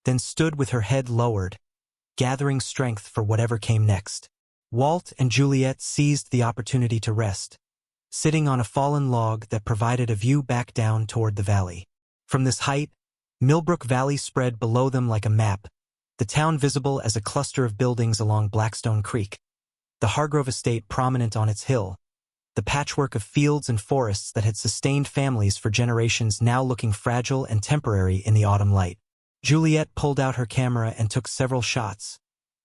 then stood with her head lowered, gathering strength for whatever came next. Walt and Juliet seized the opportunity to rest, sitting on a fallen log that provided a view back down toward the valley. From this height, Millbrook Valley spread below them like a map, the town visible as a cluster of buildings along Blackstone Creek, the Hargrove estate prominent on its hill, the patchwork of fields and forests that had sustained families for generations now looking fragile and temporary in the autumn light. Juliet pulled out her camera and took several shots,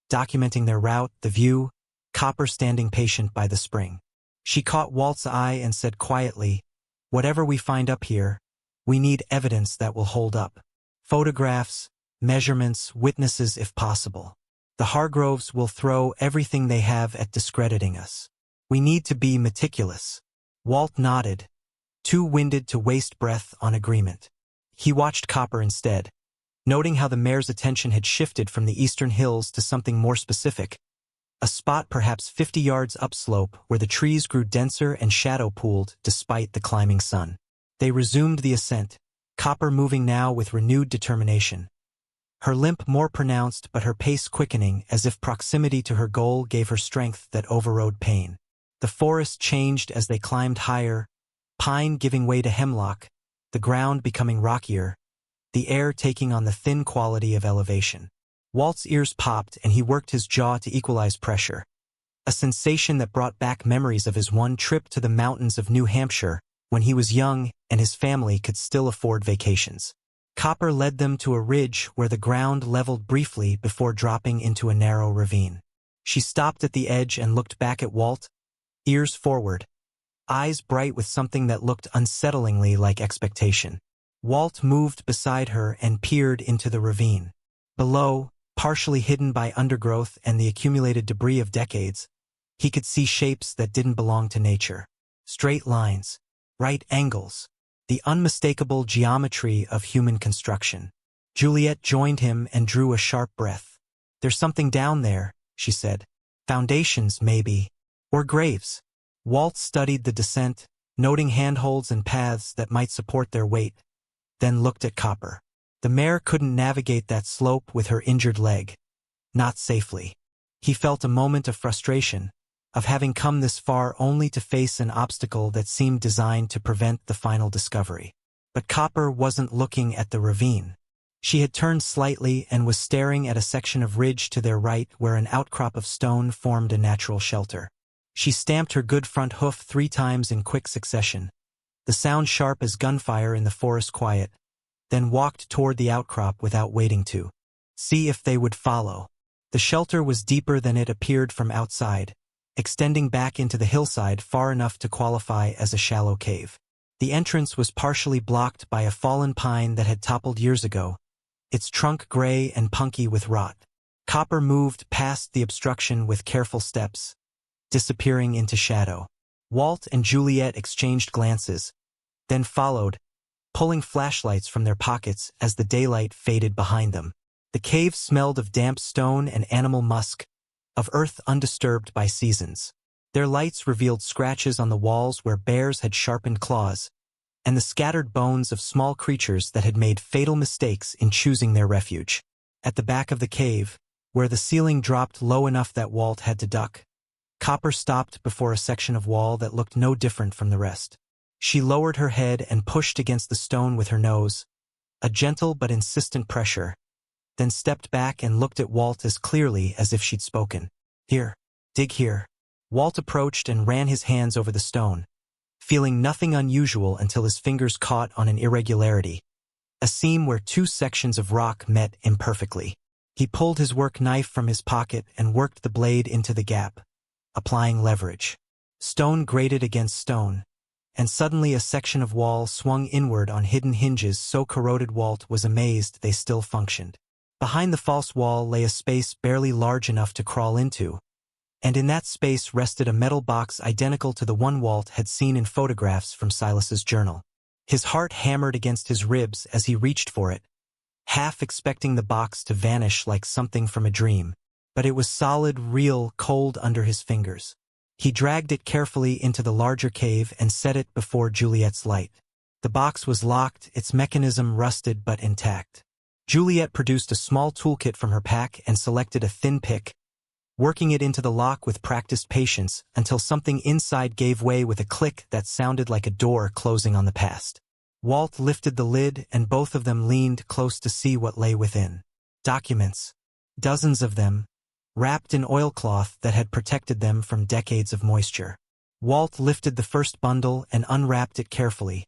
documenting their route, the view, Copper standing patient by the spring. She caught Walt's eye and said quietly, "Whatever we find up here, We need evidence that will hold up. Photographs, measurements, witnesses if possible. The Hargroves will throw everything they have at discrediting us. We need to be meticulous. Walt nodded, too winded to waste breath on agreement. He watched Copper instead, noting how the mare's attention had shifted from the eastern hills to something more specific, a spot perhaps 50 yards upslope where the trees grew denser and shadow-pooled despite the climbing sun. They resumed the ascent, Copper moving now with renewed determination. Her limp more pronounced but her pace quickening as if proximity to her goal gave her strength that overrode pain. The forest changed as they climbed higher, pine giving way to hemlock, the ground becoming rockier, the air taking on the thin quality of elevation. Walt's ears popped and he worked his jaw to equalize pressure, a sensation that brought back memories of his one trip to the mountains of New Hampshire when he was young and his family could still afford vacations. Copper led them to a ridge where the ground leveled briefly before dropping into a narrow ravine. She stopped at the edge and looked back at Walt, ears forward, eyes bright with something that looked unsettlingly like expectation. Walt moved beside her and peered into the ravine. Below, partially hidden by undergrowth and the accumulated debris of decades, he could see shapes that didn't belong to nature. Straight lines, right angles, the unmistakable geometry of human construction. Juliet joined him and drew a sharp breath. "There's something down there," she said. "Foundations, maybe. Or graves." Walt studied the descent, noting handholds and paths that might support their weight, then looked at Copper. The mare couldn't navigate that slope with her injured leg. Not safely. He felt a moment of frustration, of having come this far only to face an obstacle that seemed designed to prevent the final discovery. But Copper wasn't looking at the ravine. She had turned slightly and was staring at a section of ridge to their right where an outcrop of stone formed a natural shelter. She stamped her good front hoof 3 times in quick succession, the sound sharp as gunfire in the forest quiet, then walked toward the outcrop without waiting to see if they would follow. The shelter was deeper than it appeared from outside, extending back into the hillside far enough to qualify as a shallow cave. The entrance was partially blocked by a fallen pine that had toppled years ago, its trunk gray and punky with rot. Copper moved past the obstruction with careful steps, disappearing into shadow. Walt and Juliet exchanged glances, then followed, pulling flashlights from their pockets as the daylight faded behind them. The cave smelled of damp stone and animal musk, of earth undisturbed by seasons. Their lights revealed scratches on the walls where bears had sharpened claws, and the scattered bones of small creatures that had made fatal mistakes in choosing their refuge. At the back of the cave, where the ceiling dropped low enough that Walt had to duck, Copper stopped before a section of wall that looked no different from the rest. She lowered her head and pushed against the stone with her nose, a gentle but insistent pressure, then stepped back and looked at Walt as clearly as if she'd spoken. "Here. Dig here." Walt approached and ran his hands over the stone, feeling nothing unusual until his fingers caught on an irregularity, a seam where 2 sections of rock met imperfectly. He pulled his work knife from his pocket and worked the blade into the gap, applying leverage. Stone grated against stone, and suddenly a section of wall swung inward on hidden hinges so corroded Walt was amazed they still functioned. Behind the false wall lay a space barely large enough to crawl into, and in that space rested a metal box identical to the one Walt had seen in photographs from Silas's journal. His heart hammered against his ribs as he reached for it, half expecting the box to vanish like something from a dream, but it was solid, real, cold under his fingers. He dragged it carefully into the larger cave and set it before Juliet's light. The box was locked, its mechanism rusted but intact. Juliet produced a small toolkit from her pack and selected a thin pick, working it into the lock with practiced patience until something inside gave way with a click that sounded like a door closing on the past. Walt lifted the lid and both of them leaned close to see what lay within. Documents. Dozens of them, wrapped in oilcloth that had protected them from decades of moisture. Walt lifted the first bundle and unwrapped it carefully,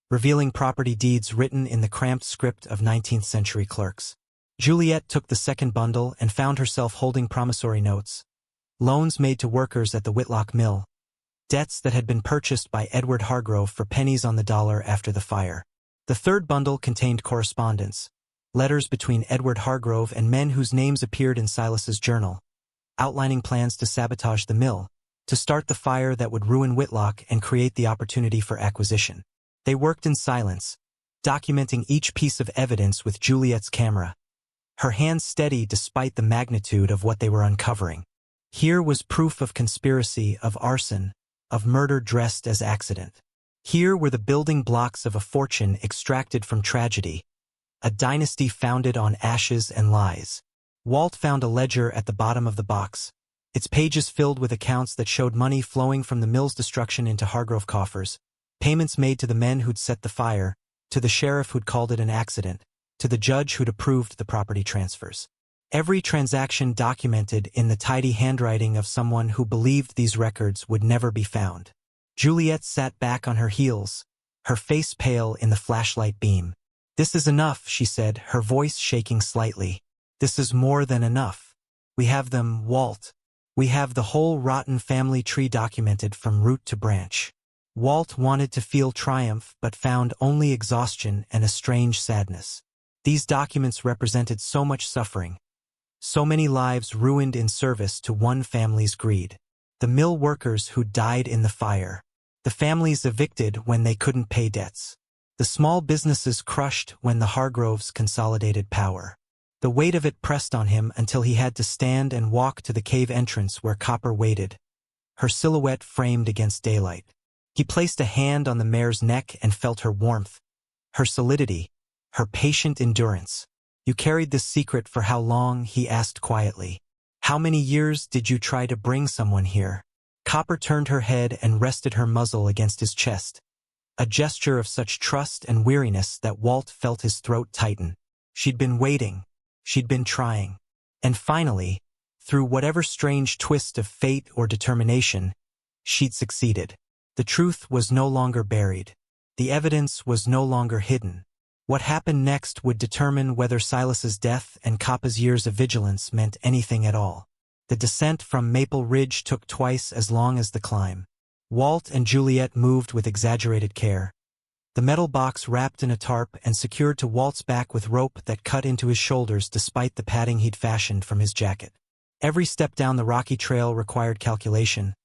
revealing property deeds written in the cramped script of 19th-century clerks. Juliet took the second bundle and found herself holding promissory notes, loans made to workers at the Whitlock Mill, debts that had been purchased by Edward Hargrove for pennies on the dollar after the fire. The third bundle contained correspondence, letters between Edward Hargrove and men whose names appeared in Silas's journal, outlining plans to sabotage the mill, to start the fire that would ruin Whitlock and create the opportunity for acquisition. They worked in silence, documenting each piece of evidence with Juliet's camera, her hands steady despite the magnitude of what they were uncovering. Here was proof of conspiracy, of arson, of murder dressed as accident. Here were the building blocks of a fortune extracted from tragedy, a dynasty founded on ashes and lies. Walt found a ledger at the bottom of the box, its pages filled with accounts that showed money flowing from the mill's destruction into Hargrove coffers, payments made to the men who'd set the fire, to the sheriff who'd called it an accident, to the judge who'd approved the property transfers. Every transaction documented in the tidy handwriting of someone who believed these records would never be found. Juliet sat back on her heels, her face pale in the flashlight beam. "This is enough," she said, her voice shaking slightly. "This is more than enough. We have them, Walt. We have the whole rotten family tree documented from root to branch." Walt wanted to feel triumph but found only exhaustion and a strange sadness. These documents represented so much suffering, so many lives ruined in service to one family's greed. The mill workers who died in the fire, the families evicted when they couldn't pay debts, the small businesses crushed when the Hargroves consolidated power. The weight of it pressed on him until he had to stand and walk to the cave entrance where Copper waited, her silhouette framed against daylight. He placed a hand on the mare's neck and felt her warmth, her solidity, her patient endurance. "You carried this secret for how long?" he asked quietly. "How many years did you try to bring someone here?" Copper turned her head and rested her muzzle against his chest, a gesture of such trust and weariness that Walt felt his throat tighten. She'd been waiting. She'd been trying. And finally, through whatever strange twist of fate or determination, she'd succeeded. The truth was no longer buried. The evidence was no longer hidden. What happened next would determine whether Silas's death and Coppa's years of vigilance meant anything at all. The descent from Maple Ridge took twice as long as the climb. Walt and Juliet moved with exaggerated care, the metal box wrapped in a tarp and secured to Walt's back with rope that cut into his shoulders despite the padding he'd fashioned from his jacket. Every step down the rocky trail required calculation,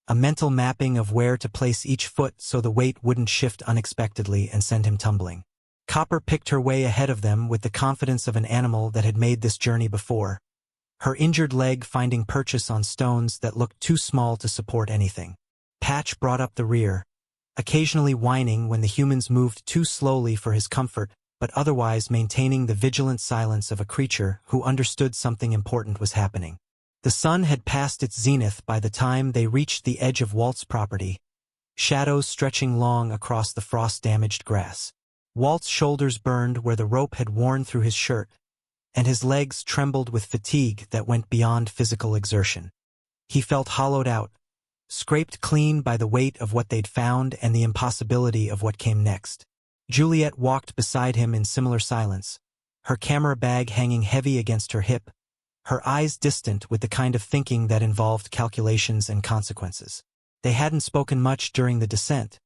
a mental mapping of where to place each foot so the weight wouldn't shift unexpectedly and send him tumbling. Copper picked her way ahead of them with the confidence of an animal that had made this journey before, her injured leg finding purchase on stones that looked too small to support anything. Patch brought up the rear, occasionally whining when the humans moved too slowly for his comfort, but otherwise maintaining the vigilant silence of a creature who understood something important was happening. The sun had passed its zenith by the time they reached the edge of Walt's property, shadows stretching long across the frost-damaged grass. Walt's shoulders burned where the rope had worn through his shirt, and his legs trembled with fatigue that went beyond physical exertion. He felt hollowed out, scraped clean by the weight of what they'd found and the impossibility of what came next. Juliet walked beside him in similar silence, her camera bag hanging heavy against her hip, her eyes distant with the kind of thinking that involved calculations and consequences. They hadn't spoken much during the descent,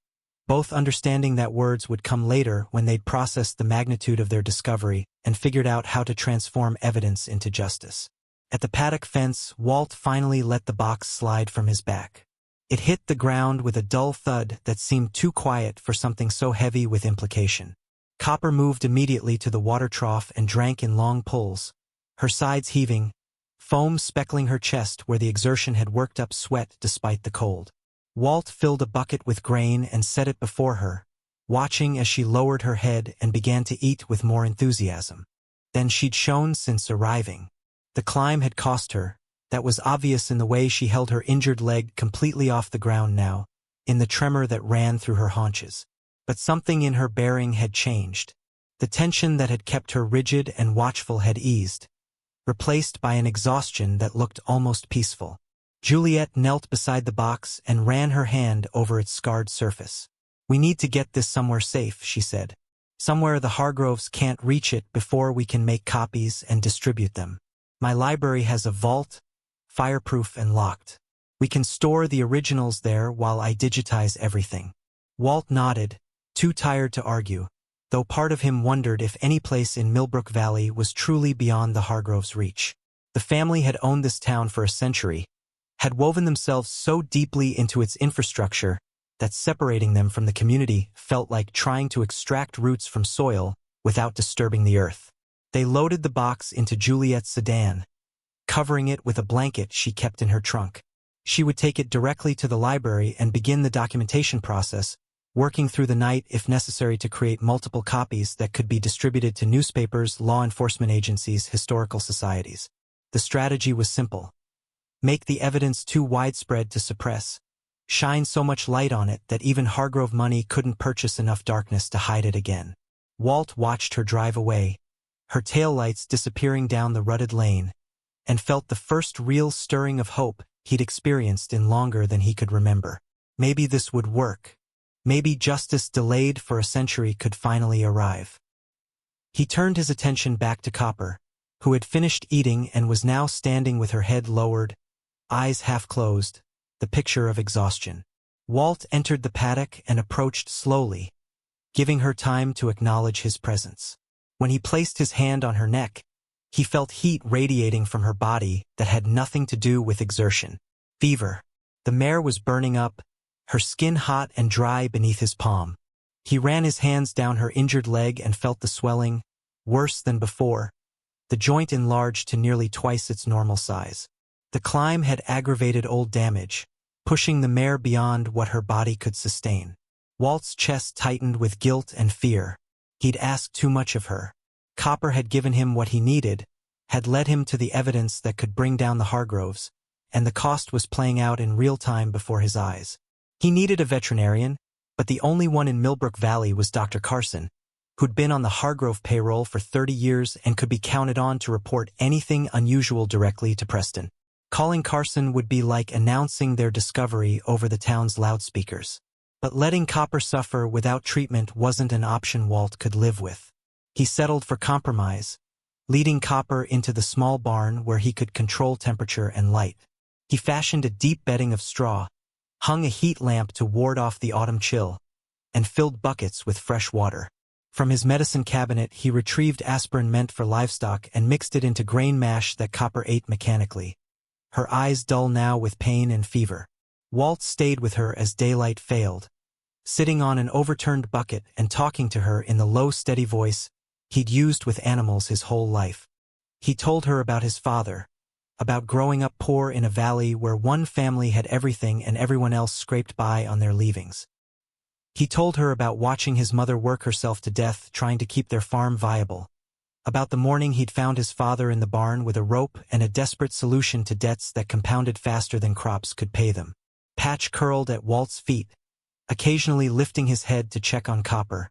both understanding that words would come later when they'd processed the magnitude of their discovery and figured out how to transform evidence into justice. At the paddock fence, Walt finally let the box slide from his back. It hit the ground with a dull thud that seemed too quiet for something so heavy with implication. Copper moved immediately to the water trough and drank in long pulls, her sides heaving, foam speckling her chest where the exertion had worked up sweat despite the cold. Walt filled a bucket with grain and set it before her, watching as she lowered her head and began to eat with more enthusiasm than she'd shown since arriving. The climb had cost her. That was obvious in the way she held her injured leg completely off the ground now, in the tremor that ran through her haunches. But something in her bearing had changed. The tension that had kept her rigid and watchful had eased, replaced by an exhaustion that looked almost peaceful. Juliet knelt beside the box and ran her hand over its scarred surface. "We need to get this somewhere safe," she said. "Somewhere the Hargroves can't reach it before we can make copies and distribute them. My library has a vault, fireproof and locked. We can store the originals there while I digitize everything." Walt nodded, too tired to argue. though part of him wondered if any place in Millbrook Valley was truly beyond the Hargroves' reach. The family had owned this town for a century, had woven themselves so deeply into its infrastructure that separating them from the community felt like trying to extract roots from soil without disturbing the earth. They loaded the box into Juliet's sedan, covering it with a blanket she kept in her trunk. She would take it directly to the library and begin the documentation process, working through the night if necessary to create multiple copies that could be distributed to newspapers, law enforcement agencies, historical societies. The strategy was simple. Make the evidence too widespread to suppress. Shine so much light on it that even Hargrove money couldn't purchase enough darkness to hide it again. Walt watched her drive away, her taillights disappearing down the rutted lane, and felt the first real stirring of hope he'd experienced in longer than he could remember. Maybe this would work. Maybe justice delayed for a century could finally arrive. He turned his attention back to Copper, who had finished eating and was now standing with her head lowered, eyes half closed, the picture of exhaustion. Walt entered the paddock and approached slowly, giving her time to acknowledge his presence. When he placed his hand on her neck, he felt heat radiating from her body that had nothing to do with exertion. Fever. The mare was burning up, her skin hot and dry beneath his palm. He ran his hands down her injured leg and felt the swelling, worse than before, the joint enlarged to nearly twice its normal size. The climb had aggravated old damage, pushing the mare beyond what her body could sustain. Walt's chest tightened with guilt and fear. He'd asked too much of her. Copper had given him what he needed, had led him to the evidence that could bring down the Hargroves, and the cost was playing out in real time before his eyes. He needed a veterinarian, but the only one in Millbrook Valley was Dr. Carson, who'd been on the Hargrove payroll for 30 years and could be counted on to report anything unusual directly to Preston. Calling Carson would be like announcing their discovery over the town's loudspeakers. But letting Copper suffer without treatment wasn't an option Walt could live with. He settled for compromise, leading Copper into the small barn where he could control temperature and light. He fashioned a deep bedding of straw, hung a heat lamp to ward off the autumn chill, and filled buckets with fresh water. From his medicine cabinet he retrieved aspirin meant for livestock and mixed it into grain mash that Copper ate mechanically, her eyes dull now with pain and fever. Walt stayed with her as daylight failed, sitting on an overturned bucket and talking to her in the low, steady voice he'd used with animals his whole life. He told her about his father, about growing up poor in a valley where one family had everything and everyone else scraped by on their leavings. He told her about watching his mother work herself to death trying to keep their farm viable, about the morning he'd found his father in the barn with a rope and a desperate solution to debts that compounded faster than crops could pay them. Patch curled at Walt's feet, occasionally lifting his head to check on Copper,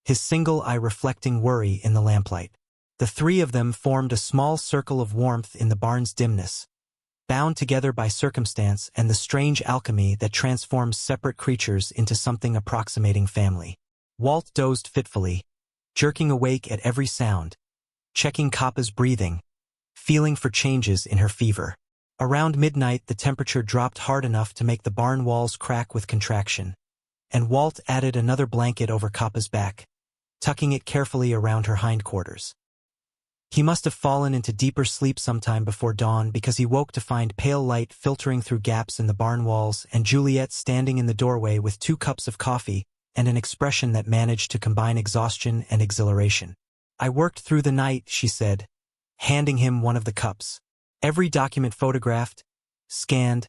his single eye reflecting worry in the lamplight. The three of them formed a small circle of warmth in the barn's dimness, bound together by circumstance and the strange alchemy that transforms separate creatures into something approximating family. Walt dozed fitfully, jerking awake at every sound, checking Coppa's breathing, feeling for changes in her fever. Around midnight the temperature dropped hard enough to make the barn walls crack with contraction, and Walt added another blanket over Coppa's back, tucking it carefully around her hindquarters. He must have fallen into deeper sleep sometime before dawn because he woke to find pale light filtering through gaps in the barn walls and Juliet standing in the doorway with 2 cups of coffee and an expression that managed to combine exhaustion and exhilaration. "I worked through the night," she said, handing him one of the cups. Every document photographed, scanned,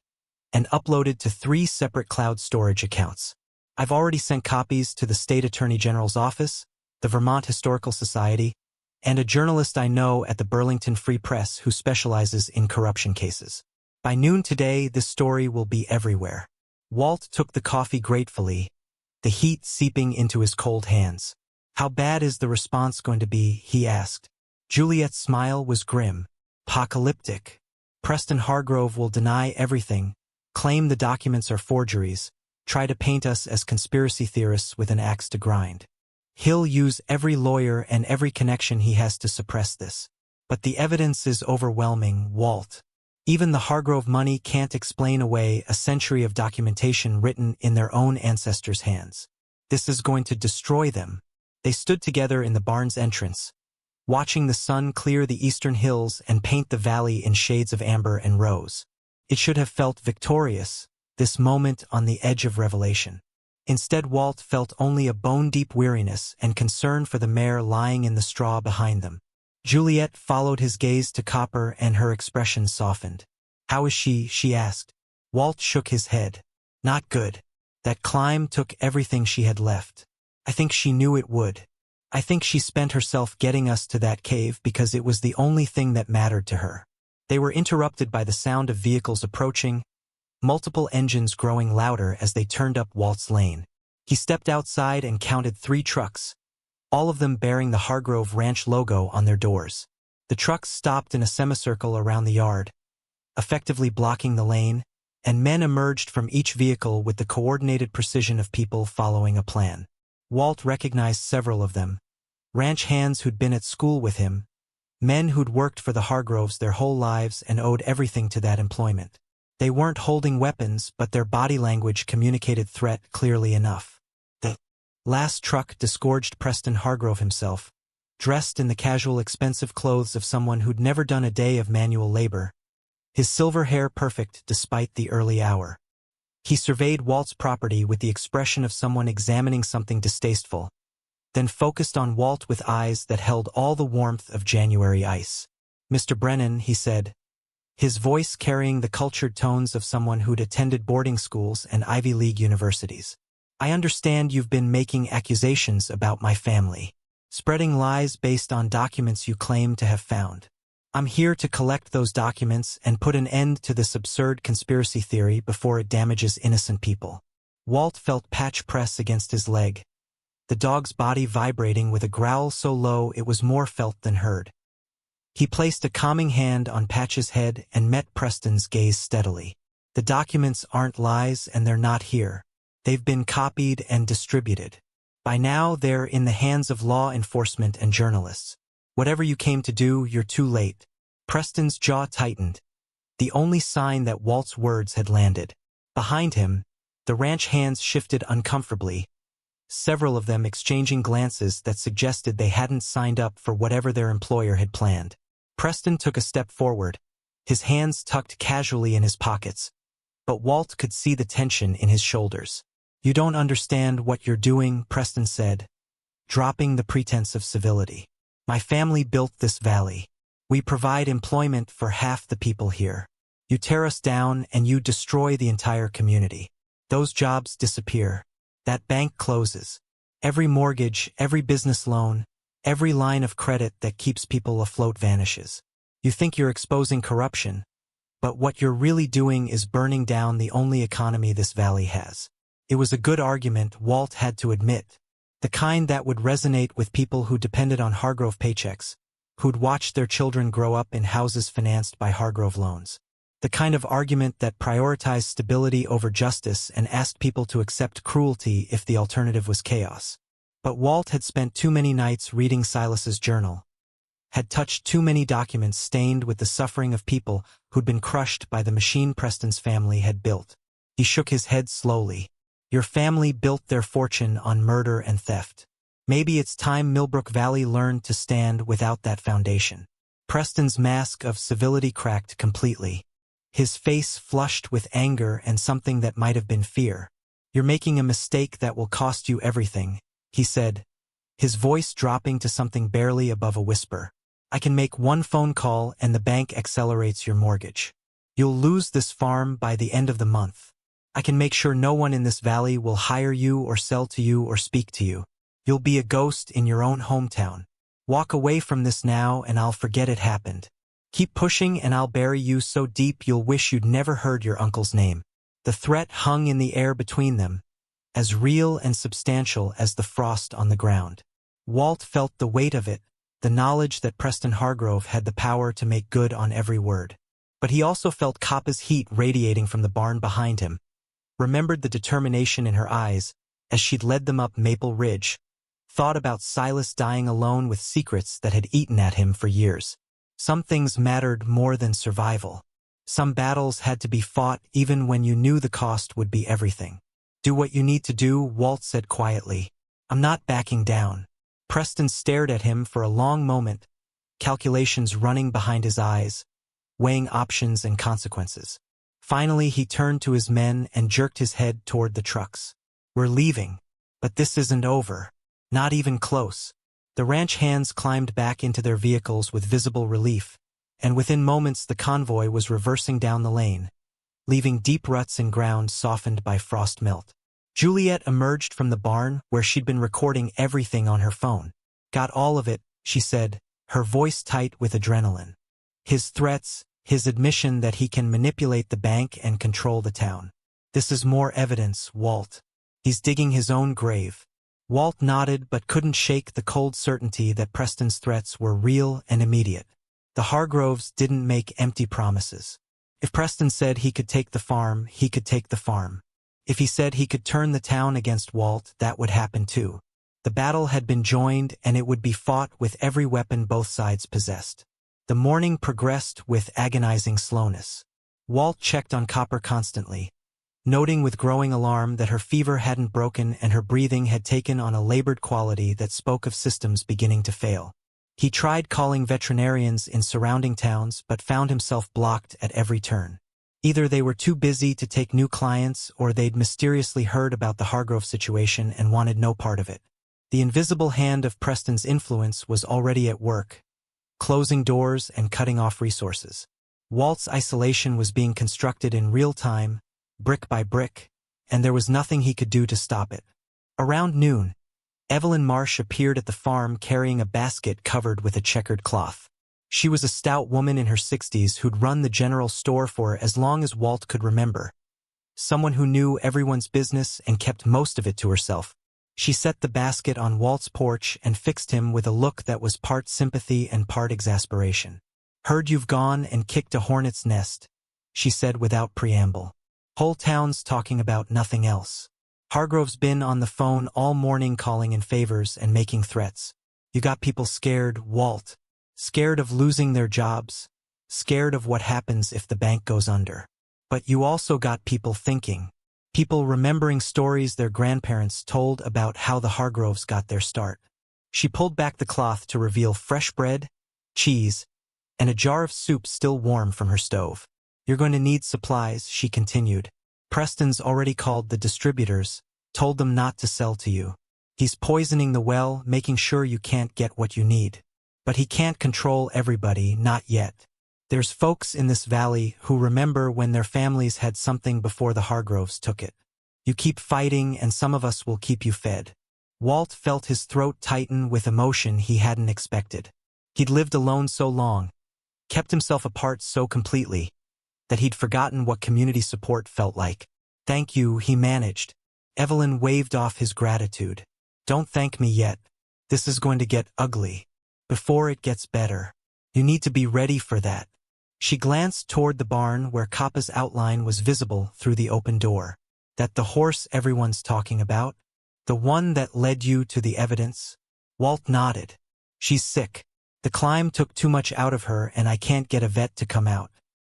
and uploaded to 3 separate cloud storage accounts. "I've already sent copies to the State Attorney General's office, the Vermont Historical Society, and a journalist I know at the Burlington Free Press who specializes in corruption cases. By noon today, this story will be everywhere." Walt took the coffee gratefully, the heat seeping into his cold hands. "How bad is the response going to be?" he asked. Juliet's smile was grim. "Apocalyptic. Preston Hargrove will deny everything, claim the documents are forgeries, try to paint us as conspiracy theorists with an axe to grind. He'll use every lawyer and every connection he has to suppress this. But the evidence is overwhelming, Walt. Even the Hargrove money can't explain away a century of documentation written in their own ancestors' hands. This is going to destroy them." They stood together in the barn's entrance, watching the sun clear the eastern hills and paint the valley in shades of amber and rose. It should have felt victorious, this moment on the edge of revelation. Instead, Walt felt only a bone-deep weariness and concern for the mare lying in the straw behind them. Juliet followed his gaze to Copper and her expression softened. "How is she asked. Walt shook his head. "Not good. That climb took everything she had left. I think she knew it would. I think she spent herself getting us to that cave because it was the only thing that mattered to her." They were interrupted by the sound of vehicles approaching, multiple engines growing louder as they turned up Walt's lane. He stepped outside and counted 3 trucks, all of them bearing the Hargrove Ranch logo on their doors. The trucks stopped in a semicircle around the yard, effectively blocking the lane, and men emerged from each vehicle with the coordinated precision of people following a plan. Walt recognized several of them, ranch hands who'd been at school with him, men who'd worked for the Hargroves their whole lives and owed everything to that employment. They weren't holding weapons, but their body language communicated threat clearly enough. The last truck disgorged Preston Hargrove himself, dressed in the casual expensive clothes of someone who'd never done a day of manual labor, his silver hair perfect despite the early hour. He surveyed Walt's property with the expression of someone examining something distasteful, then focused on Walt with eyes that held all the warmth of January ice. "Mr. Brennan," he said, his voice carrying the cultured tones of someone who'd attended boarding schools and Ivy League universities. "I understand you've been making accusations about my family, spreading lies based on documents you claim to have found. I'm here to collect those documents and put an end to this absurd conspiracy theory before it damages innocent people." Walt felt Patch press against his leg, the dog's body vibrating with a growl so low it was more felt than heard. He placed a calming hand on Patch's head and met Preston's gaze steadily. "The documents aren't lies and they're not here. They've been copied and distributed. By now they're in the hands of law enforcement and journalists. Whatever you came to do, you're too late." Preston's jaw tightened, the only sign that Walt's words had landed. Behind him, the ranch hands shifted uncomfortably, several of them exchanging glances that suggested they hadn't signed up for whatever their employer had planned. Preston took a step forward, his hands tucked casually in his pockets, but Walt could see the tension in his shoulders. "You don't understand what you're doing," Preston said, dropping the pretense of civility. "My family built this valley. We provide employment for half the people here. You tear us down and you destroy the entire community. Those jobs disappear. That bank closes. Every mortgage, every business loan, every line of credit that keeps people afloat vanishes. You think you're exposing corruption, but what you're really doing is burning down the only economy this valley has." It was a good argument, Walt had to admit, the kind that would resonate with people who depended on Hargrove paychecks, who'd watched their children grow up in houses financed by Hargrove loans. The kind of argument that prioritized stability over justice and asked people to accept cruelty if the alternative was chaos. But Walt had spent too many nights reading Silas's journal, had touched too many documents stained with the suffering of people who'd been crushed by the machine Preston's family had built. He shook his head slowly. "Your family built their fortune on murder and theft. Maybe it's time Millbrook Valley learned to stand without that foundation." Preston's mask of civility cracked completely, his face flushed with anger and something that might have been fear. "You're making a mistake that will cost you everything," he said, his voice dropping to something barely above a whisper. "I can make one phone call and the bank accelerates your mortgage. You'll lose this farm by the end of the month. I can make sure no one in this valley will hire you or sell to you or speak to you. You'll be a ghost in your own hometown. Walk away from this now and I'll forget it happened. Keep pushing and I'll bury you so deep you'll wish you'd never heard your uncle's name." The threat hung in the air between them, as real and substantial as the frost on the ground. Walt felt the weight of it, the knowledge that Preston Hargrove had the power to make good on every word. But he also felt Kappa's heat radiating from the barn behind him, remembered the determination in her eyes as she'd led them up Maple Ridge, thought about Silas dying alone with secrets that had eaten at him for years. Some things mattered more than survival. Some battles had to be fought even when you knew the cost would be everything. "Do what you need to do," Walt said quietly. "I'm not backing down." Preston stared at him for a long moment, calculations running behind his eyes, weighing options and consequences. Finally, he turned to his men and jerked his head toward the trucks. "We're leaving. But this isn't over. Not even close." The ranch hands climbed back into their vehicles with visible relief, and within moments the convoy was reversing down the lane, leaving deep ruts in ground softened by frost melt. Juliet emerged from the barn where she'd been recording everything on her phone. "Got all of it," she said, her voice tight with adrenaline. "His threats, his admission that he can manipulate the bank and control the town. This is more evidence, Walt. He's digging his own grave." Walt nodded but couldn't shake the cold certainty that Preston's threats were real and immediate. The Hargroves didn't make empty promises. If Preston said he could take the farm, he could take the farm. If he said he could turn the town against Walt, that would happen too. The battle had been joined, and it would be fought with every weapon both sides possessed. The morning progressed with agonizing slowness. Walt checked on Copper constantly, noting with growing alarm that her fever hadn't broken and her breathing had taken on a labored quality that spoke of systems beginning to fail. He tried calling veterinarians in surrounding towns but found himself blocked at every turn. Either they were too busy to take new clients or they'd mysteriously heard about the Hargrove situation and wanted no part of it. The invisible hand of Preston's influence was already at work, closing doors and cutting off resources. Walt's isolation was being constructed in real time, brick by brick, and there was nothing he could do to stop it. Around noon, Evelyn Marsh appeared at the farm carrying a basket covered with a checkered cloth. She was a stout woman in her 60s who'd run the general store for as long as Walt could remember. Someone who knew everyone's business and kept most of it to herself. She set the basket on Walt's porch and fixed him with a look that was part sympathy and part exasperation. "Heard you've gone and kicked a hornet's nest," she said without preamble. "Whole town's talking about nothing else. Hargrove's been on the phone all morning calling in favors and making threats. You got people scared, Walt. Scared of losing their jobs. Scared of what happens if the bank goes under. But you also got people thinking. People remembering stories their grandparents told about how the Hargroves got their start." She pulled back the cloth to reveal fresh bread, cheese, and a jar of soup still warm from her stove. "You're going to need supplies," she continued. "Preston's already called the distributors, told them not to sell to you. He's poisoning the well, making sure you can't get what you need. But he can't control everybody, not yet. There's folks in this valley who remember when their families had something before the Hargroves took it. You keep fighting and some of us will keep you fed." Walt felt his throat tighten with emotion he hadn't expected. He'd lived alone so long, kept himself apart so completely, that he'd forgotten what community support felt like. "Thank you," he managed. Evelyn waved off his gratitude. "Don't thank me yet. This is going to get ugly. Before it gets better. You need to be ready for that." She glanced toward the barn where Kappa's outline was visible through the open door. "That the horse everyone's talking about? The one that led you to the evidence?" Walt nodded. "She's sick. The climb took too much out of her and I can't get a vet to come out."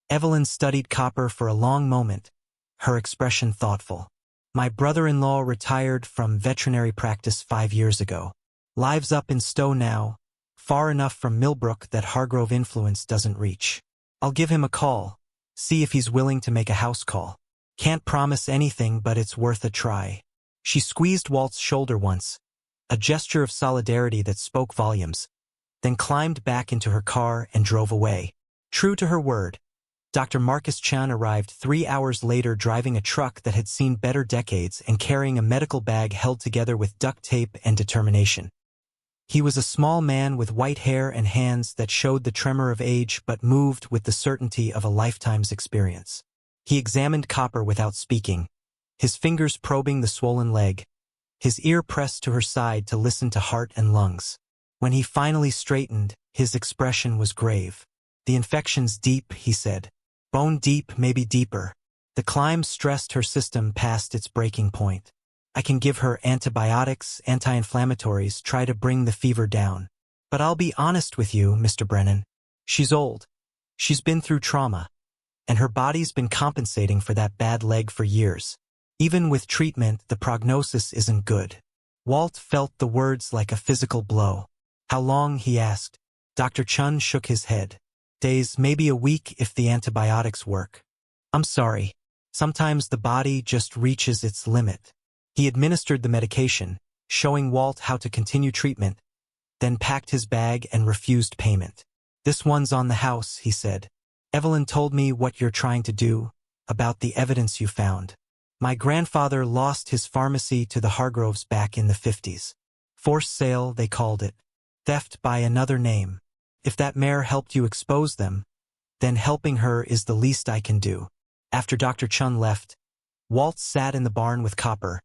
Evelyn studied Copper for a long moment, her expression thoughtful. "My brother-in-law retired from veterinary practice 5 years ago. Lives up in Stowe now, far enough from Millbrook that Hargrove influence doesn't reach. I'll give him a call, see if he's willing to make a house call. Can't promise anything, but it's worth a try." She squeezed Walt's shoulder once, a gesture of solidarity that spoke volumes, then climbed back into her car and drove away. True to her word, Dr. Marcus Chan arrived 3 hours later driving a truck that had seen better decades and carrying a medical bag held together with duct tape and determination. He was a small man with white hair and hands that showed the tremor of age but moved with the certainty of a lifetime's experience. He examined Copper without speaking, his fingers probing the swollen leg, his ear pressed to her side to listen to heart and lungs. When he finally straightened, his expression was grave. "The infection's deep," he said. "Bone deep, maybe deeper. The climb stressed her system past its breaking point. I can give her antibiotics, anti-inflammatories, try to bring the fever down. But I'll be honest with you, Mr. Brennan. She's old. She's been through trauma. And her body's been compensating for that bad leg for years. Even with treatment, the prognosis isn't good. Walt felt the words like a physical blow. How long, he asked. Dr. Chun shook his head. Days, maybe a week if the antibiotics work. I'm sorry. Sometimes the body just reaches its limit. He administered the medication, showing Walt how to continue treatment, then packed his bag and refused payment. This one's on the house, he said. Evelyn told me what you're trying to do, about the evidence you found. My grandfather lost his pharmacy to the Hargroves back in the 50s. Forced sale, they called it. Theft by another name. If that mare helped you expose them, then helping her is the least I can do. After Dr. Chun left, Walt sat in the barn with Copper,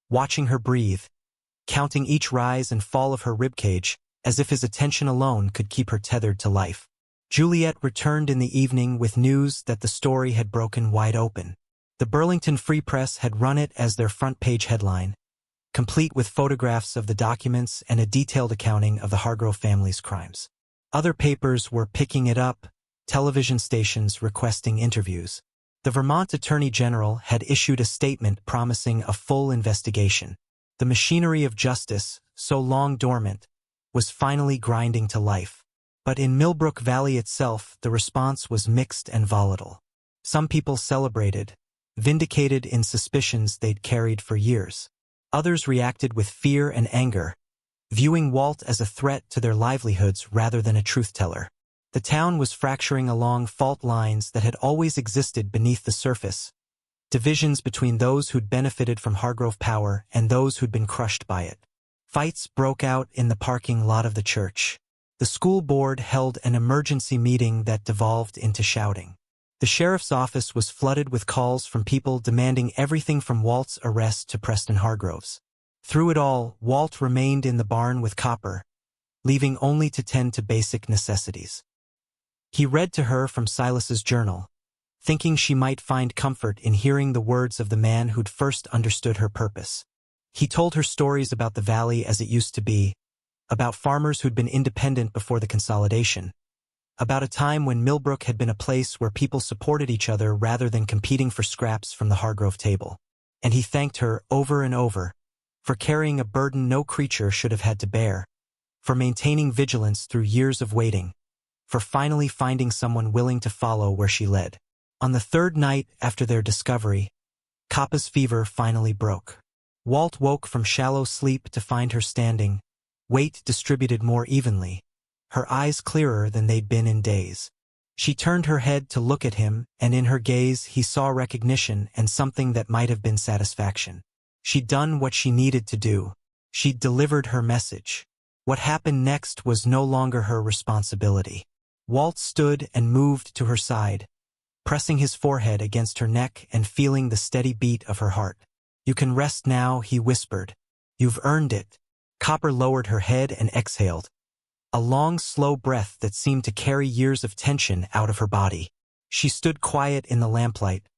watching her breathe, counting each rise and fall of her ribcage, as if his attention alone could keep her tethered to life. Juliet returned in the evening with news that the story had broken wide open. The Burlington Free Press had run it as their front-page headline, complete with photographs of the documents and a detailed accounting of the Hargrove family's crimes. Other papers were picking it up, television stations requesting interviews. The Vermont Attorney General had issued a statement promising a full investigation. The machinery of justice, so long dormant, was finally grinding to life. But in Millbrook Valley itself, the response was mixed and volatile. Some people celebrated, vindicated in suspicions they'd carried for years. Others reacted with fear and anger, viewing Walt as a threat to their livelihoods rather than a truth-teller. The town was fracturing along fault lines that had always existed beneath the surface, divisions between those who'd benefited from Hargrove power and those who'd been crushed by it. Fights broke out in the parking lot of the church. The school board held an emergency meeting that devolved into shouting. The sheriff's office was flooded with calls from people demanding everything from Walt's arrest to Preston Hargrove's. Through it all, Walt remained in the barn with Copper, leaving only to tend to basic necessities. He read to her from Silas's journal, thinking she might find comfort in hearing the words of the man who'd first understood her purpose. He told her stories about the valley as it used to be, about farmers who'd been independent before the consolidation, about a time when Millbrook had been a place where people supported each other rather than competing for scraps from the Hargrove table. And he thanked her over and over for carrying a burden no creature should have had to bear, for maintaining vigilance through years of waiting, for finally finding someone willing to follow where she led. On the third night after their discovery, Coppa's fever finally broke. Walt woke from shallow sleep to find her standing, weight distributed more evenly, her eyes clearer than they'd been in days. She turned her head to look at him, and in her gaze he saw recognition and something that might have been satisfaction. She'd done what she needed to do. She'd delivered her message. What happened next was no longer her responsibility. Walt stood and moved to her side, pressing his forehead against her neck and feeling the steady beat of her heart. "You can rest now," he whispered. "You've earned it." Copper lowered her head and exhaled, a long, slow breath that seemed to carry years of tension out of her body. She stood quiet in the lamplight,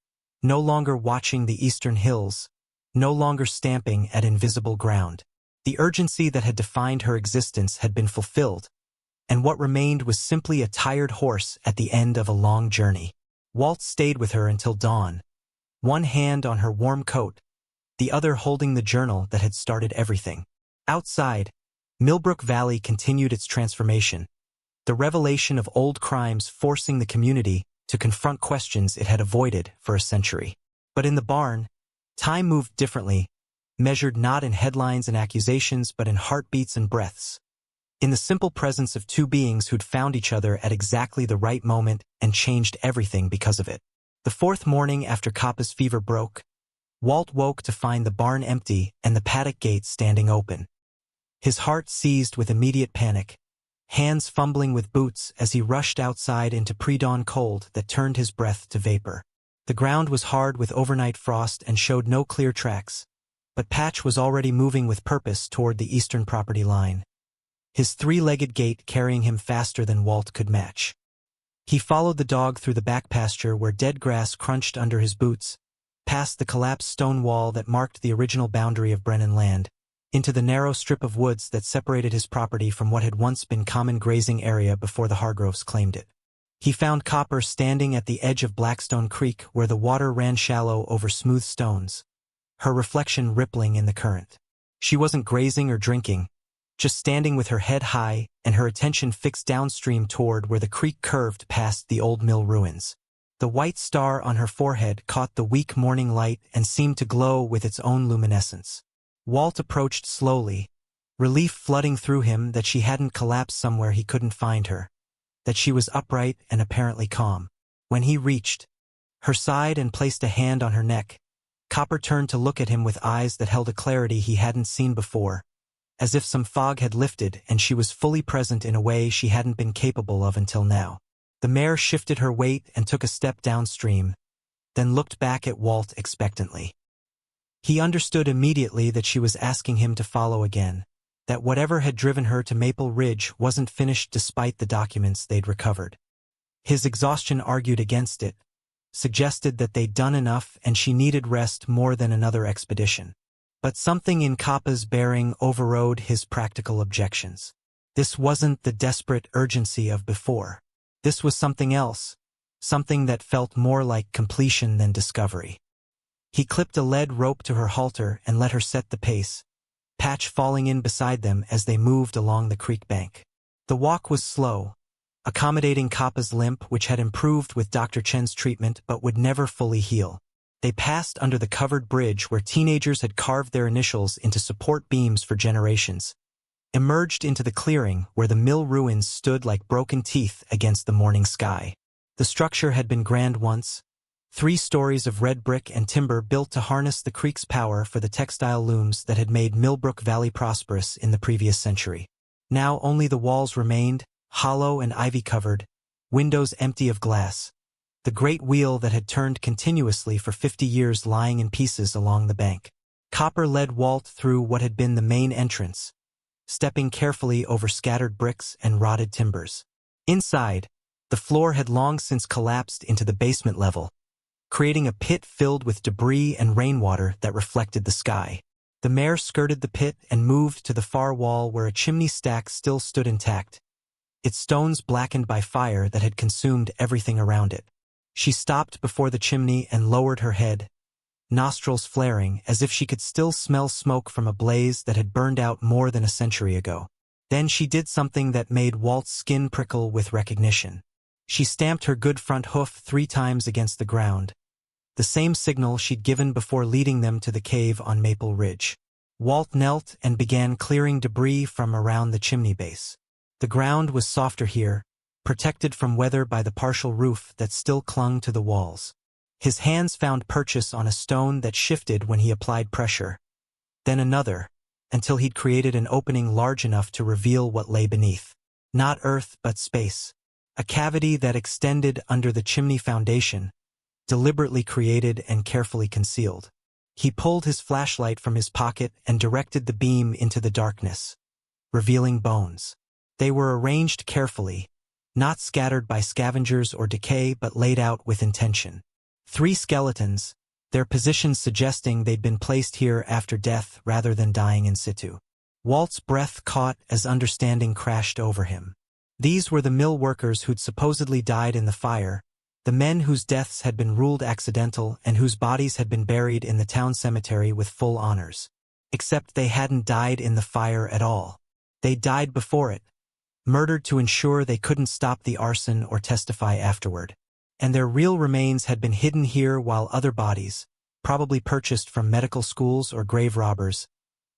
no longer watching the eastern hills, no longer stamping at invisible ground. The urgency that had defined her existence had been fulfilled, and what remained was simply a tired horse at the end of a long journey. Walt stayed with her until dawn, one hand on her warm coat, the other holding the journal that had started everything. Outside, Millbrook Valley continued its transformation, the revelation of old crimes forcing the community to confront questions it had avoided for a century. But in the barn, time moved differently, measured not in headlines and accusations but in heartbeats and breaths, in the simple presence of two beings who'd found each other at exactly the right moment and changed everything because of it. The fourth morning after Coppa's fever broke, Walt woke to find the barn empty and the paddock gate standing open. His heart seized with immediate panic, hands fumbling with boots as he rushed outside into pre-dawn cold that turned his breath to vapor. The ground was hard with overnight frost and showed no clear tracks, but Patch was already moving with purpose toward the eastern property line, his three-legged gait carrying him faster than Walt could match. He followed the dog through the back pasture where dead grass crunched under his boots, past the collapsed stone wall that marked the original boundary of Brennan land, into the narrow strip of woods that separated his property from what had once been common grazing area before the Hargroves claimed it. He found Copper standing at the edge of Blackstone Creek where the water ran shallow over smooth stones, her reflection rippling in the current. She wasn't grazing or drinking, just standing with her head high and her attention fixed downstream toward where the creek curved past the old mill ruins. The white star on her forehead caught the weak morning light and seemed to glow with its own luminescence. Walt approached slowly, relief flooding through him that she hadn't collapsed somewhere he couldn't find her, that she was upright and apparently calm. When he reached her side and placed a hand on her neck, Copper turned to look at him with eyes that held a clarity he hadn't seen before, as if some fog had lifted and she was fully present in a way she hadn't been capable of until now. The mare shifted her weight and took a step downstream, then looked back at Walt expectantly. He understood immediately that she was asking him to follow again, that whatever had driven her to Maple Ridge wasn't finished despite the documents they'd recovered. His exhaustion argued against it, suggested that they'd done enough and she needed rest more than another expedition. But something in Kappa's bearing overrode his practical objections. This wasn't the desperate urgency of before. This was something else, something that felt more like completion than discovery. He clipped a lead rope to her halter and let her set the pace, Patch falling in beside them as they moved along the creek bank. The walk was slow, accommodating Kappa's limp, which had improved with Dr. Chen's treatment but would never fully heal. They passed under the covered bridge where teenagers had carved their initials into support beams for generations, emerged into the clearing where the mill ruins stood like broken teeth against the morning sky. The structure had been grand once, 3 stories of red brick and timber built to harness the creek's power for the textile looms that had made Millbrook Valley prosperous in the previous century. Now only the walls remained, hollow and ivy-covered, windows empty of glass, the great wheel that had turned continuously for 50 years lying in pieces along the bank. Copper led Walt through what had been the main entrance, stepping carefully over scattered bricks and rotted timbers. Inside, the floor had long since collapsed into the basement level, creating a pit filled with debris and rainwater that reflected the sky. The mare skirted the pit and moved to the far wall where a chimney stack still stood intact, its stones blackened by fire that had consumed everything around it. She stopped before the chimney and lowered her head, nostrils flaring as if she could still smell smoke from a blaze that had burned out more than a century ago. Then she did something that made Walt's skin prickle with recognition. She stamped her good front hoof 3 times against the ground, the same signal she'd given before leading them to the cave on Maple Ridge. Walt knelt and began clearing debris from around the chimney base. The ground was softer here, protected from weather by the partial roof that still clung to the walls. His hands found purchase on a stone that shifted when he applied pressure, then another, until he'd created an opening large enough to reveal what lay beneath. Not earth but space. A cavity that extended under the chimney foundation, deliberately created and carefully concealed. He pulled his flashlight from his pocket and directed the beam into the darkness, revealing bones. They were arranged carefully, not scattered by scavengers or decay but laid out with intention. 3 skeletons, their positions suggesting they'd been placed here after death rather than dying in situ. Walt's breath caught as understanding crashed over him. These were the mill workers who'd supposedly died in the fire, the men whose deaths had been ruled accidental and whose bodies had been buried in the town cemetery with full honors. Except they hadn't died in the fire at all. They died before it, murdered to ensure they couldn't stop the arson or testify afterward. And their real remains had been hidden here while other bodies, probably purchased from medical schools or grave robbers,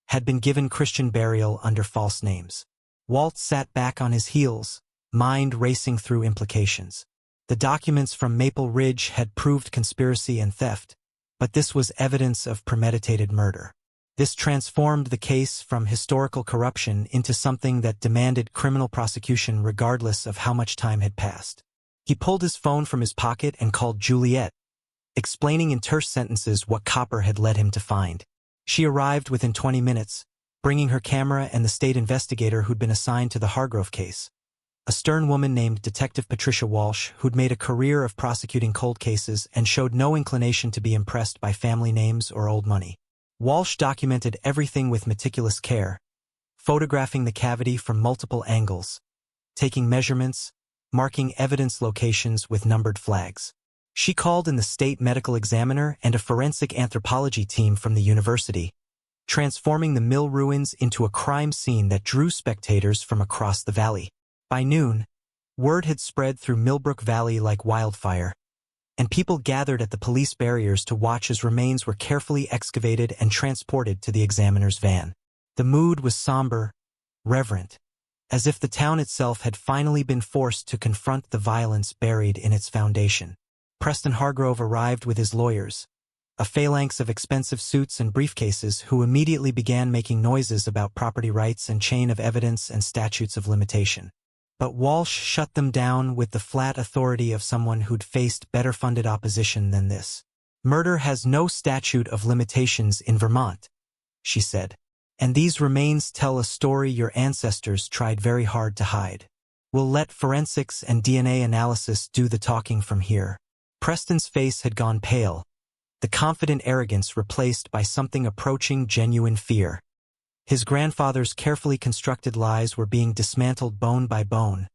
had been given Christian burial under false names. Walt sat back on his heels, mind racing through implications. The documents from Maple Ridge had proved conspiracy and theft, but this was evidence of premeditated murder. This transformed the case from historical corruption into something that demanded criminal prosecution regardless of how much time had passed. He pulled his phone from his pocket and called Juliet, explaining in terse sentences what Copper had led him to find. She arrived within 20 minutes, bringing her camera and the state investigator who'd been assigned to the Hargrove case, a stern woman named Detective Patricia Walsh who'd made a career of prosecuting cold cases and showed no inclination to be impressed by family names or old money. Walsh documented everything with meticulous care, photographing the cavity from multiple angles, taking measurements, marking evidence locations with numbered flags. She called in the state medical examiner and a forensic anthropology team from the university, transforming the mill ruins into a crime scene that drew spectators from across the valley. By noon, word had spread through Millbrook Valley like wildfire, and people gathered at the police barriers to watch as remains were carefully excavated and transported to the examiner's van. The mood was somber, reverent, as if the town itself had finally been forced to confront the violence buried in its foundation. Preston Hargrove arrived with his lawyers, a phalanx of expensive suits and briefcases, who immediately began making noises about property rights and chain of evidence and statutes of limitation. But Walsh shut them down with the flat authority of someone who'd faced better-funded opposition than this. "Murder has no statute of limitations in Vermont," she said. "And these remains tell a story your ancestors tried very hard to hide. We'll let forensics and DNA analysis do the talking from here." Preston's face had gone pale, the confident arrogance replaced by something approaching genuine fear. His grandfather's carefully constructed lies were being dismantled bone by bone,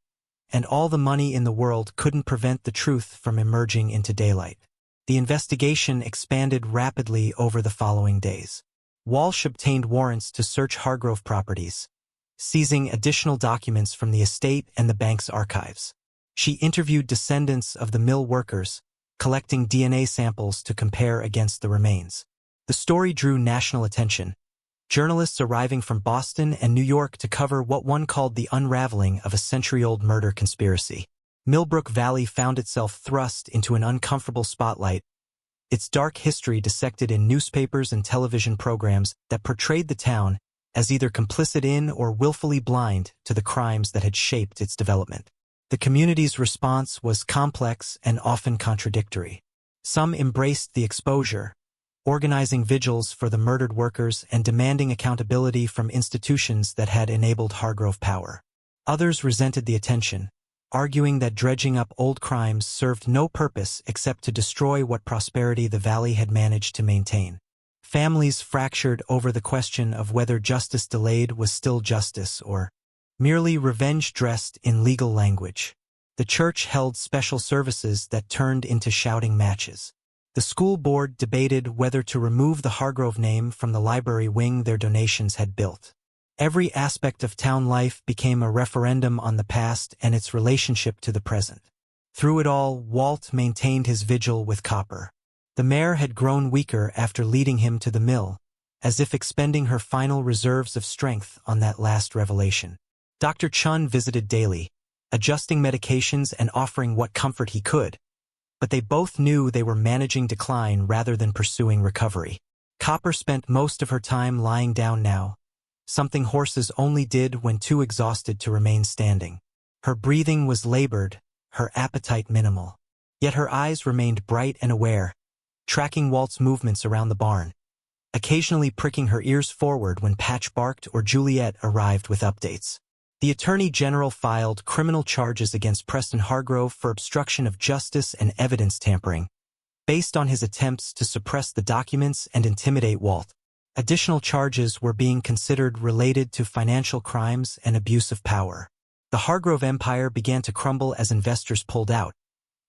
and all the money in the world couldn't prevent the truth from emerging into daylight. The investigation expanded rapidly over the following days. Walsh obtained warrants to search Hargrove properties, seizing additional documents from the estate and the bank's archives. She interviewed descendants of the mill workers, collecting DNA samples to compare against the remains. The story drew national attention, journalists arriving from Boston and New York to cover what one called the unraveling of a century-old murder conspiracy. Millbrook Valley found itself thrust into an uncomfortable spotlight, its dark history dissected in newspapers and television programs that portrayed the town as either complicit in or willfully blind to the crimes that had shaped its development. The community's response was complex and often contradictory. Some embraced the exposure, organizing vigils for the murdered workers and demanding accountability from institutions that had enabled Hargrove power. Others resented the attention, arguing that dredging up old crimes served no purpose except to destroy what prosperity the valley had managed to maintain. Families fractured over the question of whether justice delayed was still justice or merely revenge dressed in legal language. The church held special services that turned into shouting matches. The school board debated whether to remove the Hargrove name from the library wing their donations had built. Every aspect of town life became a referendum on the past and its relationship to the present. Through it all, Walt maintained his vigil with Copper. The mare had grown weaker after leading him to the mill, as if expending her final reserves of strength on that last revelation. Dr. Chun visited daily, adjusting medications and offering what comfort he could, but they both knew they were managing decline rather than pursuing recovery. Copper spent most of her time lying down now, something horses only did when too exhausted to remain standing. Her breathing was labored, her appetite minimal. Yet her eyes remained bright and aware, tracking Walt's movements around the barn, occasionally pricking her ears forward when Patch barked or Juliet arrived with updates. The Attorney General filed criminal charges against Preston Hargrove for obstruction of justice and evidence tampering, based on his attempts to suppress the documents and intimidate Walt. Additional charges were being considered related to financial crimes and abuse of power. The Hargrove empire began to crumble as investors pulled out,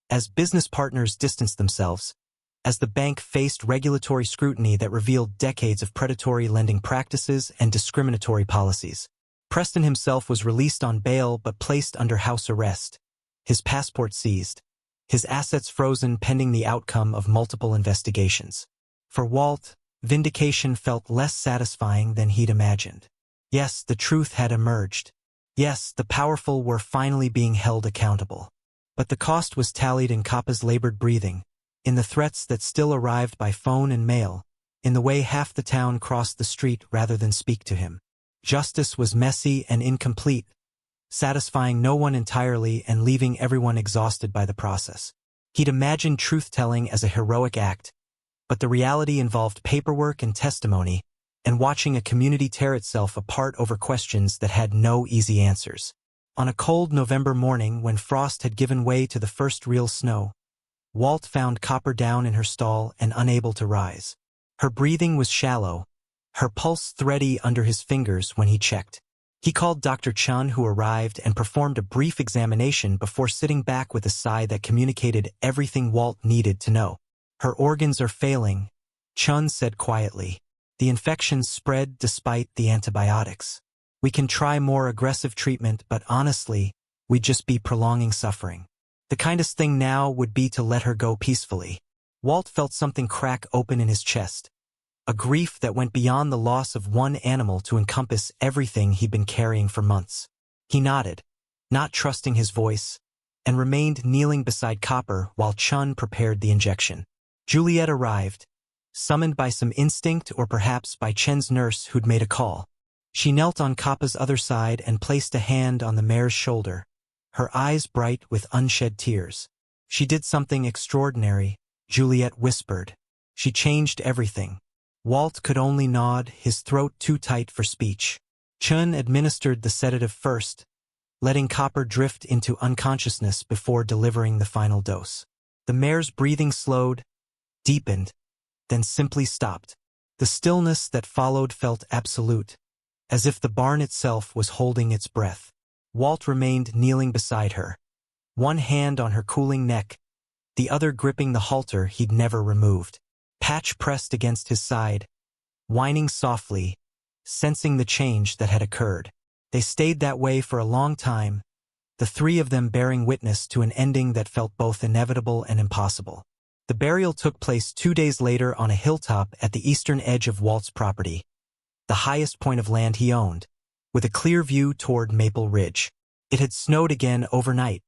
as business partners distanced themselves, as the bank faced regulatory scrutiny that revealed decades of predatory lending practices and discriminatory policies. Preston himself was released on bail but placed under house arrest, his passport seized, his assets frozen pending the outcome of multiple investigations. For Walt, vindication felt less satisfying than he'd imagined. Yes, the truth had emerged. Yes, the powerful were finally being held accountable. But the cost was tallied in Coppa's labored breathing, in the threats that still arrived by phone and mail, in the way half the town crossed the street rather than speak to him. Justice was messy and incomplete, satisfying no one entirely and leaving everyone exhausted by the process. He'd imagined truth-telling as a heroic act, but the reality involved paperwork and testimony, and watching a community tear itself apart over questions that had no easy answers. On a cold November morning when frost had given way to the first real snow, Walt found Copper down in her stall and unable to rise. Her breathing was shallow, her pulse thready under his fingers when he checked. He called Dr. Chun, who arrived and performed a brief examination before sitting back with a sigh that communicated everything Walt needed to know. "Her organs are failing," Chun said quietly. The infections spread despite the antibiotics. We can try more aggressive treatment, but honestly, we'd just be prolonging suffering. The kindest thing now would be to let her go peacefully. Walt felt something crack open in his chest, a grief that went beyond the loss of one animal to encompass everything he'd been carrying for months. He nodded, not trusting his voice, and remained kneeling beside Copper while Chun prepared the injection. Juliet arrived, summoned by some instinct or perhaps by Chen's nurse who'd made a call. She knelt on Coppa's other side and placed a hand on the mare's shoulder, her eyes bright with unshed tears. She did something extraordinary, Juliet whispered. She changed everything. Walt could only nod, his throat too tight for speech. Chun administered the sedative first, letting Copper drift into unconsciousness before delivering the final dose. The mare's breathing slowed, deepened, then simply stopped. The stillness that followed felt absolute, as if the barn itself was holding its breath. Walt remained kneeling beside her, one hand on her cooling neck, the other gripping the halter he'd never removed. Patch pressed against his side, whining softly, sensing the change that had occurred. They stayed that way for a long time, the three of them bearing witness to an ending that felt both inevitable and impossible. The burial took place 2 days later on a hilltop at the eastern edge of Walt's property, the highest point of land he owned, with a clear view toward Maple Ridge. It had snowed again overnight,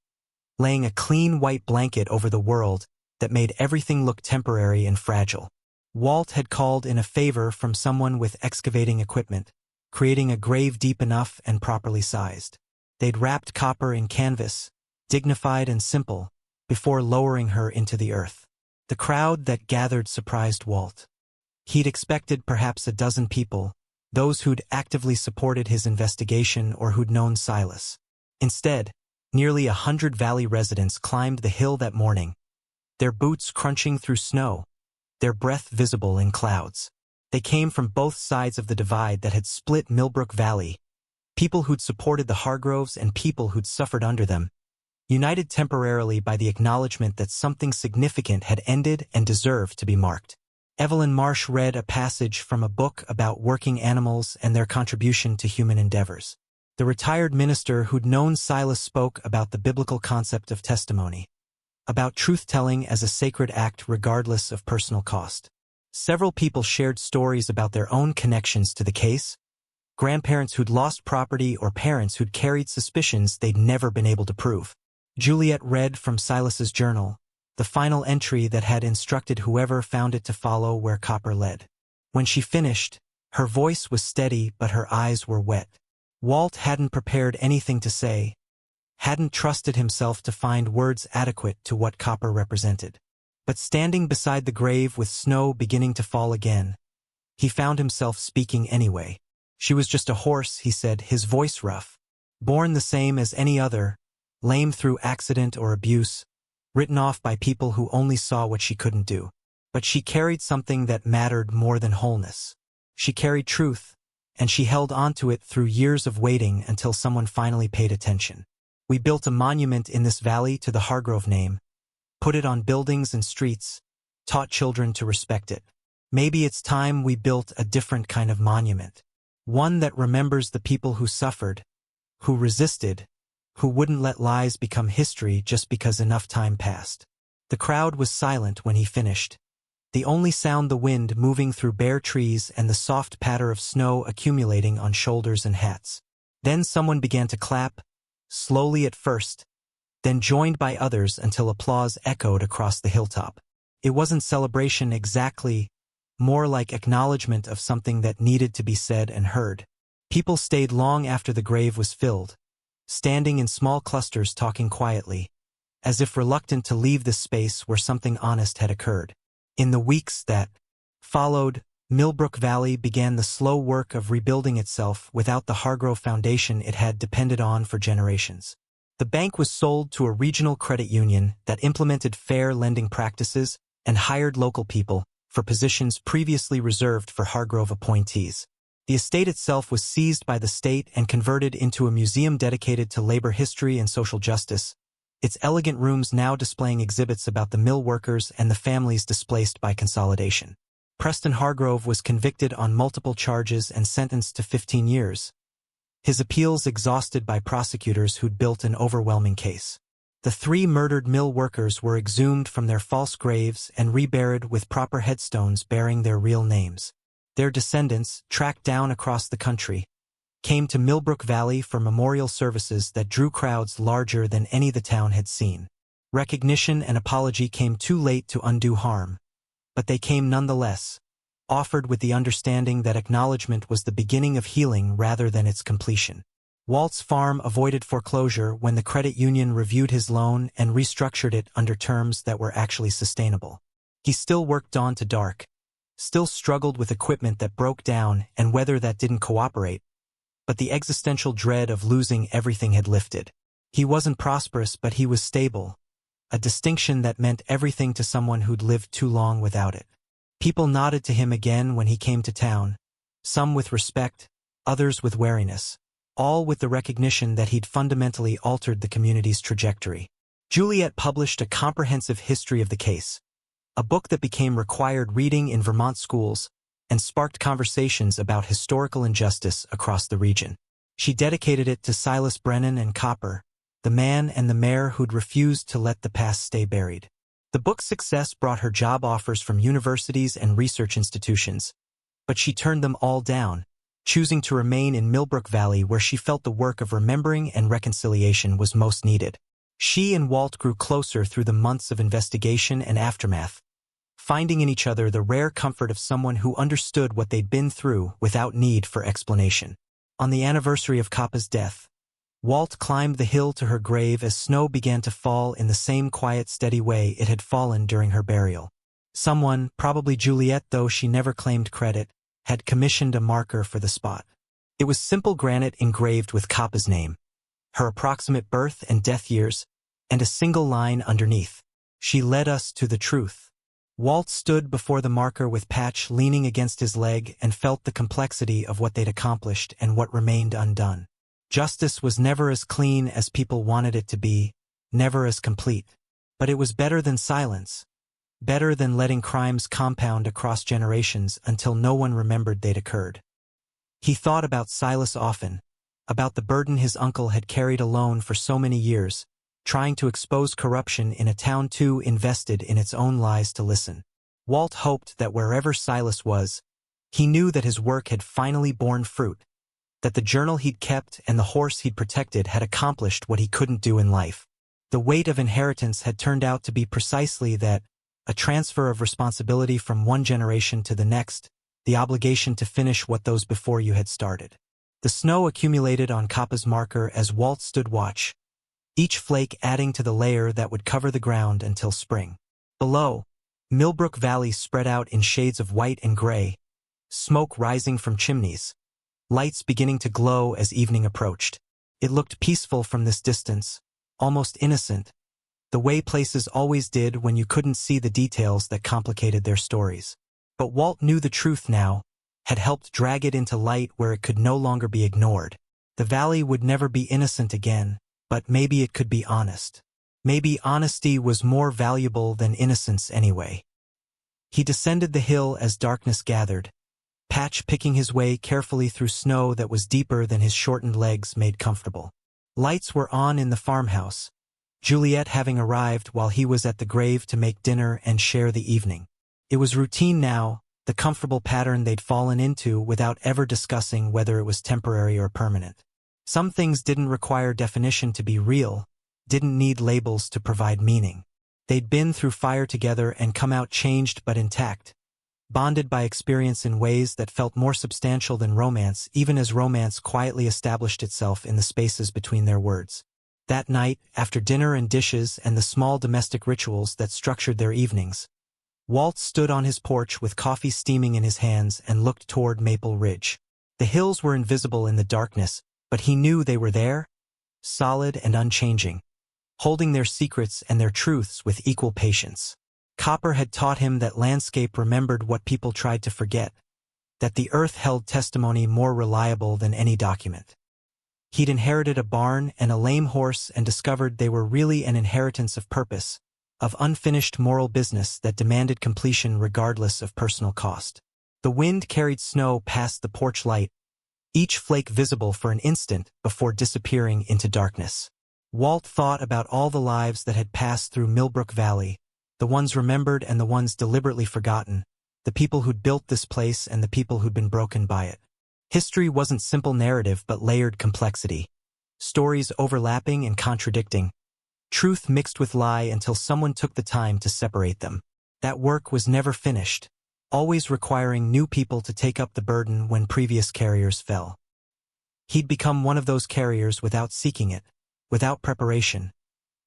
laying a clean white blanket over the world that made everything look temporary and fragile. Walt had called in a favor from someone with excavating equipment, creating a grave deep enough and properly sized. They'd wrapped Copper in canvas, dignified and simple, before lowering her into the earth. The crowd that gathered surprised Walt. He'd expected perhaps a dozen people, those who'd actively supported his investigation or who'd known Silas. Instead, nearly 100 Valley residents climbed the hill that morning, their boots crunching through snow, their breath visible in clouds. They came from both sides of the divide that had split Millbrook Valley, people who'd supported the Hargroves and people who'd suffered under them, united temporarily by the acknowledgement that something significant had ended and deserved to be marked. Evelyn Marsh read a passage from a book about working animals and their contribution to human endeavors. The retired minister who'd known Silas spoke about the biblical concept of testimony, about truth-telling as a sacred act regardless of personal cost. Several people shared stories about their own connections to the case, grandparents who'd lost property or parents who'd carried suspicions they'd never been able to prove. Juliet read from Silas's journal, the final entry that had instructed whoever found it to follow where Copper led. When she finished, her voice was steady but her eyes were wet. Walt hadn't prepared anything to say, hadn't trusted himself to find words adequate to what Copper represented. But standing beside the grave with snow beginning to fall again, he found himself speaking anyway. She was just a horse, he said, his voice rough. Born the same as any other, lame through accident or abuse, written off by people who only saw what she couldn't do. But she carried something that mattered more than wholeness. She carried truth, and she held onto it through years of waiting until someone finally paid attention. We built a monument in this valley to the Hargrove name, put it on buildings and streets, taught children to respect it. Maybe it's time we built a different kind of monument. One that remembers the people who suffered, who resisted, who wouldn't let lies become history just because enough time passed. The crowd was silent when he finished, the only sound the wind moving through bare trees and the soft patter of snow accumulating on shoulders and hats. Then someone began to clap, slowly at first, then joined by others until applause echoed across the hilltop. It wasn't celebration exactly, more like acknowledgement of something that needed to be said and heard. People stayed long after the grave was filled, standing in small clusters talking quietly, as if reluctant to leave this space where something honest had occurred. In the weeks that followed, Millbrook Valley began the slow work of rebuilding itself without the Hargrove foundation it had depended on for generations. The bank was sold to a regional credit union that implemented fair lending practices and hired local people for positions previously reserved for Hargrove appointees. The estate itself was seized by the state and converted into a museum dedicated to labor history and social justice, its elegant rooms now displaying exhibits about the mill workers and the families displaced by consolidation. Preston Hargrove was convicted on multiple charges and sentenced to 15 years. His appeals exhausted by prosecutors who'd built an overwhelming case. The 3 murdered mill workers were exhumed from their false graves and reburied with proper headstones bearing their real names. Their descendants, tracked down across the country, came to Millbrook Valley for memorial services that drew crowds larger than any the town had seen. Recognition and apology came too late to undo harm, but they came nonetheless, offered with the understanding that acknowledgement was the beginning of healing rather than its completion. Walt's farm avoided foreclosure when the credit union reviewed his loan and restructured it under terms that were actually sustainable. He still worked dawn to dark, still struggled with equipment that broke down and weather that didn't cooperate, but the existential dread of losing everything had lifted. He wasn't prosperous, but he was stable, a distinction that meant everything to someone who'd lived too long without it. People nodded to him again when he came to town, some with respect, others with wariness, all with the recognition that he'd fundamentally altered the community's trajectory. Juliet published a comprehensive history of the case, a book that became required reading in Vermont schools and sparked conversations about historical injustice across the region. She dedicated it to Silas Brennan and Copper, the man and the mare who'd refused to let the past stay buried. The book's success brought her job offers from universities and research institutions, but she turned them all down, choosing to remain in Millbrook Valley where she felt the work of remembering and reconciliation was most needed. She and Walt grew closer through the months of investigation and aftermath, finding in each other the rare comfort of someone who understood what they'd been through without need for explanation. On the anniversary of Coppa's death, Walt climbed the hill to her grave as snow began to fall in the same quiet, steady way it had fallen during her burial. Someone, probably Juliet though she never claimed credit, had commissioned a marker for the spot. It was simple granite engraved with Coppa's name, her approximate birth and death years, and a single line underneath: "She led us to the truth." Walt stood before the marker with Patch leaning against his leg and felt the complexity of what they'd accomplished and what remained undone. Justice was never as clean as people wanted it to be, never as complete. But it was better than silence, better than letting crimes compound across generations until no one remembered they'd occurred. He thought about Silas often, about the burden his uncle had carried alone for so many years, trying to expose corruption in a town too invested in its own lies to listen. Walt hoped that wherever Silas was, he knew that his work had finally borne fruit, that the journal he'd kept and the horse he'd protected had accomplished what he couldn't do in life. The weight of inheritance had turned out to be precisely that, a transfer of responsibility from one generation to the next, the obligation to finish what those before you had started. The snow accumulated on Coppa's marker as Walt stood watch, each flake adding to the layer that would cover the ground until spring. Below, Millbrook Valley spread out in shades of white and gray, smoke rising from chimneys, lights beginning to glow as evening approached. It looked peaceful from this distance, almost innocent, the way places always did when you couldn't see the details that complicated their stories. But Walt knew the truth now, had helped drag it into light where it could no longer be ignored. The valley would never be innocent again, but maybe it could be honest. Maybe honesty was more valuable than innocence anyway. He descended the hill as darkness gathered, Patch picking his way carefully through snow that was deeper than his shortened legs made comfortable. Lights were on in the farmhouse, Juliet having arrived while he was at the grave to make dinner and share the evening. It was routine now, the comfortable pattern they'd fallen into without ever discussing whether it was temporary or permanent. Some things didn't require definition to be real, didn't need labels to provide meaning. They'd been through fire together and come out changed but intact, bonded by experience in ways that felt more substantial than romance, even as romance quietly established itself in the spaces between their words. That night, after dinner and dishes and the small domestic rituals that structured their evenings, Walt stood on his porch with coffee steaming in his hands and looked toward Maple Ridge. The hills were invisible in the darkness, but he knew they were there, solid and unchanging, holding their secrets and their truths with equal patience. Copper had taught him that landscape remembered what people tried to forget, that the earth held testimony more reliable than any document. He'd inherited a barn and a lame horse and discovered they were really an inheritance of purpose, of unfinished moral business that demanded completion regardless of personal cost. The wind carried snow past the porch light, each flake visible for an instant before disappearing into darkness. Walt thought about all the lives that had passed through Millbrook Valley, the ones remembered and the ones deliberately forgotten, the people who'd built this place and the people who'd been broken by it. History wasn't simple narrative but layered complexity. Stories overlapping and contradicting. Truth mixed with lie until someone took the time to separate them. That work was never finished, always requiring new people to take up the burden when previous carriers fell. He'd become one of those carriers without seeking it, without preparation,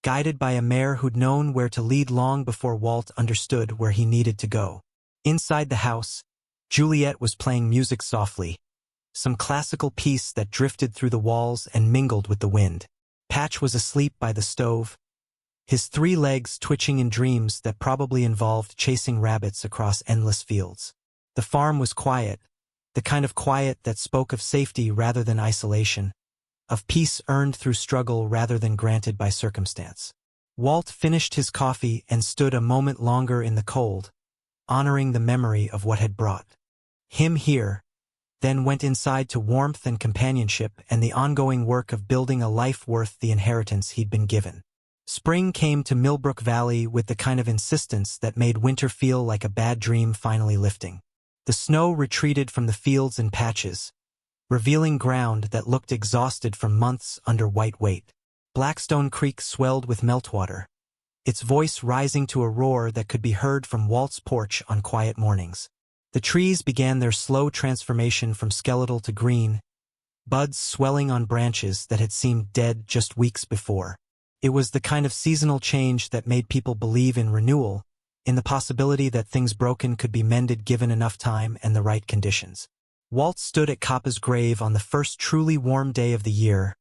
guided by a mare who'd known where to lead long before Walt understood where he needed to go. Inside the house, Juliet was playing music softly, some classical piece that drifted through the walls and mingled with the wind. Patch was asleep by the stove, his 3 legs twitching in dreams that probably involved chasing rabbits across endless fields. The farm was quiet, the kind of quiet that spoke of safety rather than isolation, of peace earned through struggle rather than granted by circumstance. Walt finished his coffee and stood a moment longer in the cold, honoring the memory of what had brought him here, then went inside to warmth and companionship and the ongoing work of building a life worth the inheritance he'd been given. Spring came to Millbrook Valley with the kind of insistence that made winter feel like a bad dream finally lifting. The snow retreated from the fields in patches, revealing ground that looked exhausted from months under white weight. Blackstone Creek swelled with meltwater, its voice rising to a roar that could be heard from Walt's porch on quiet mornings. The trees began their slow transformation from skeletal to green, buds swelling on branches that had seemed dead just weeks before. It was the kind of seasonal change that made people believe in renewal, in the possibility that things broken could be mended given enough time and the right conditions. Walt stood at Kappa's grave on the first truly warm day of the year,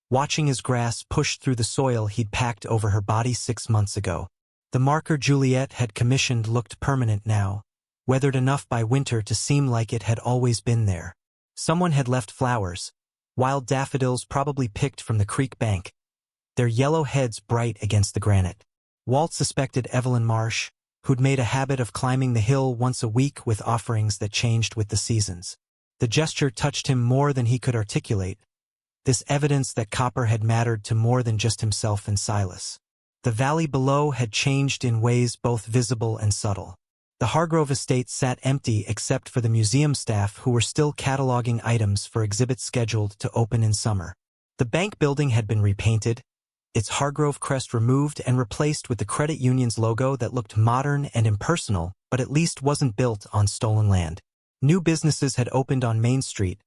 watching his grass push through the soil he'd packed over her body 6 months ago. The marker Juliet had commissioned looked permanent now, weathered enough by winter to seem like it had always been there. Someone had left flowers, wild daffodils probably picked from the creek bank, their yellow heads bright against the granite. Walt suspected Evelyn Marsh, who'd made a habit of climbing the hill once a week with offerings that changed with the seasons. The gesture touched him more than he could articulate, this evidence that copper had mattered to more than just himself and Silas. The valley below had changed in ways both visible and subtle. The Hargrove estate sat empty except for the museum staff who were still cataloging items for exhibits scheduled to open in summer. The bank building had been repainted, its Hargrove crest removed and replaced with the credit union's logo that looked modern and impersonal, but at least wasn't built on stolen land. New businesses had opened on Main Street,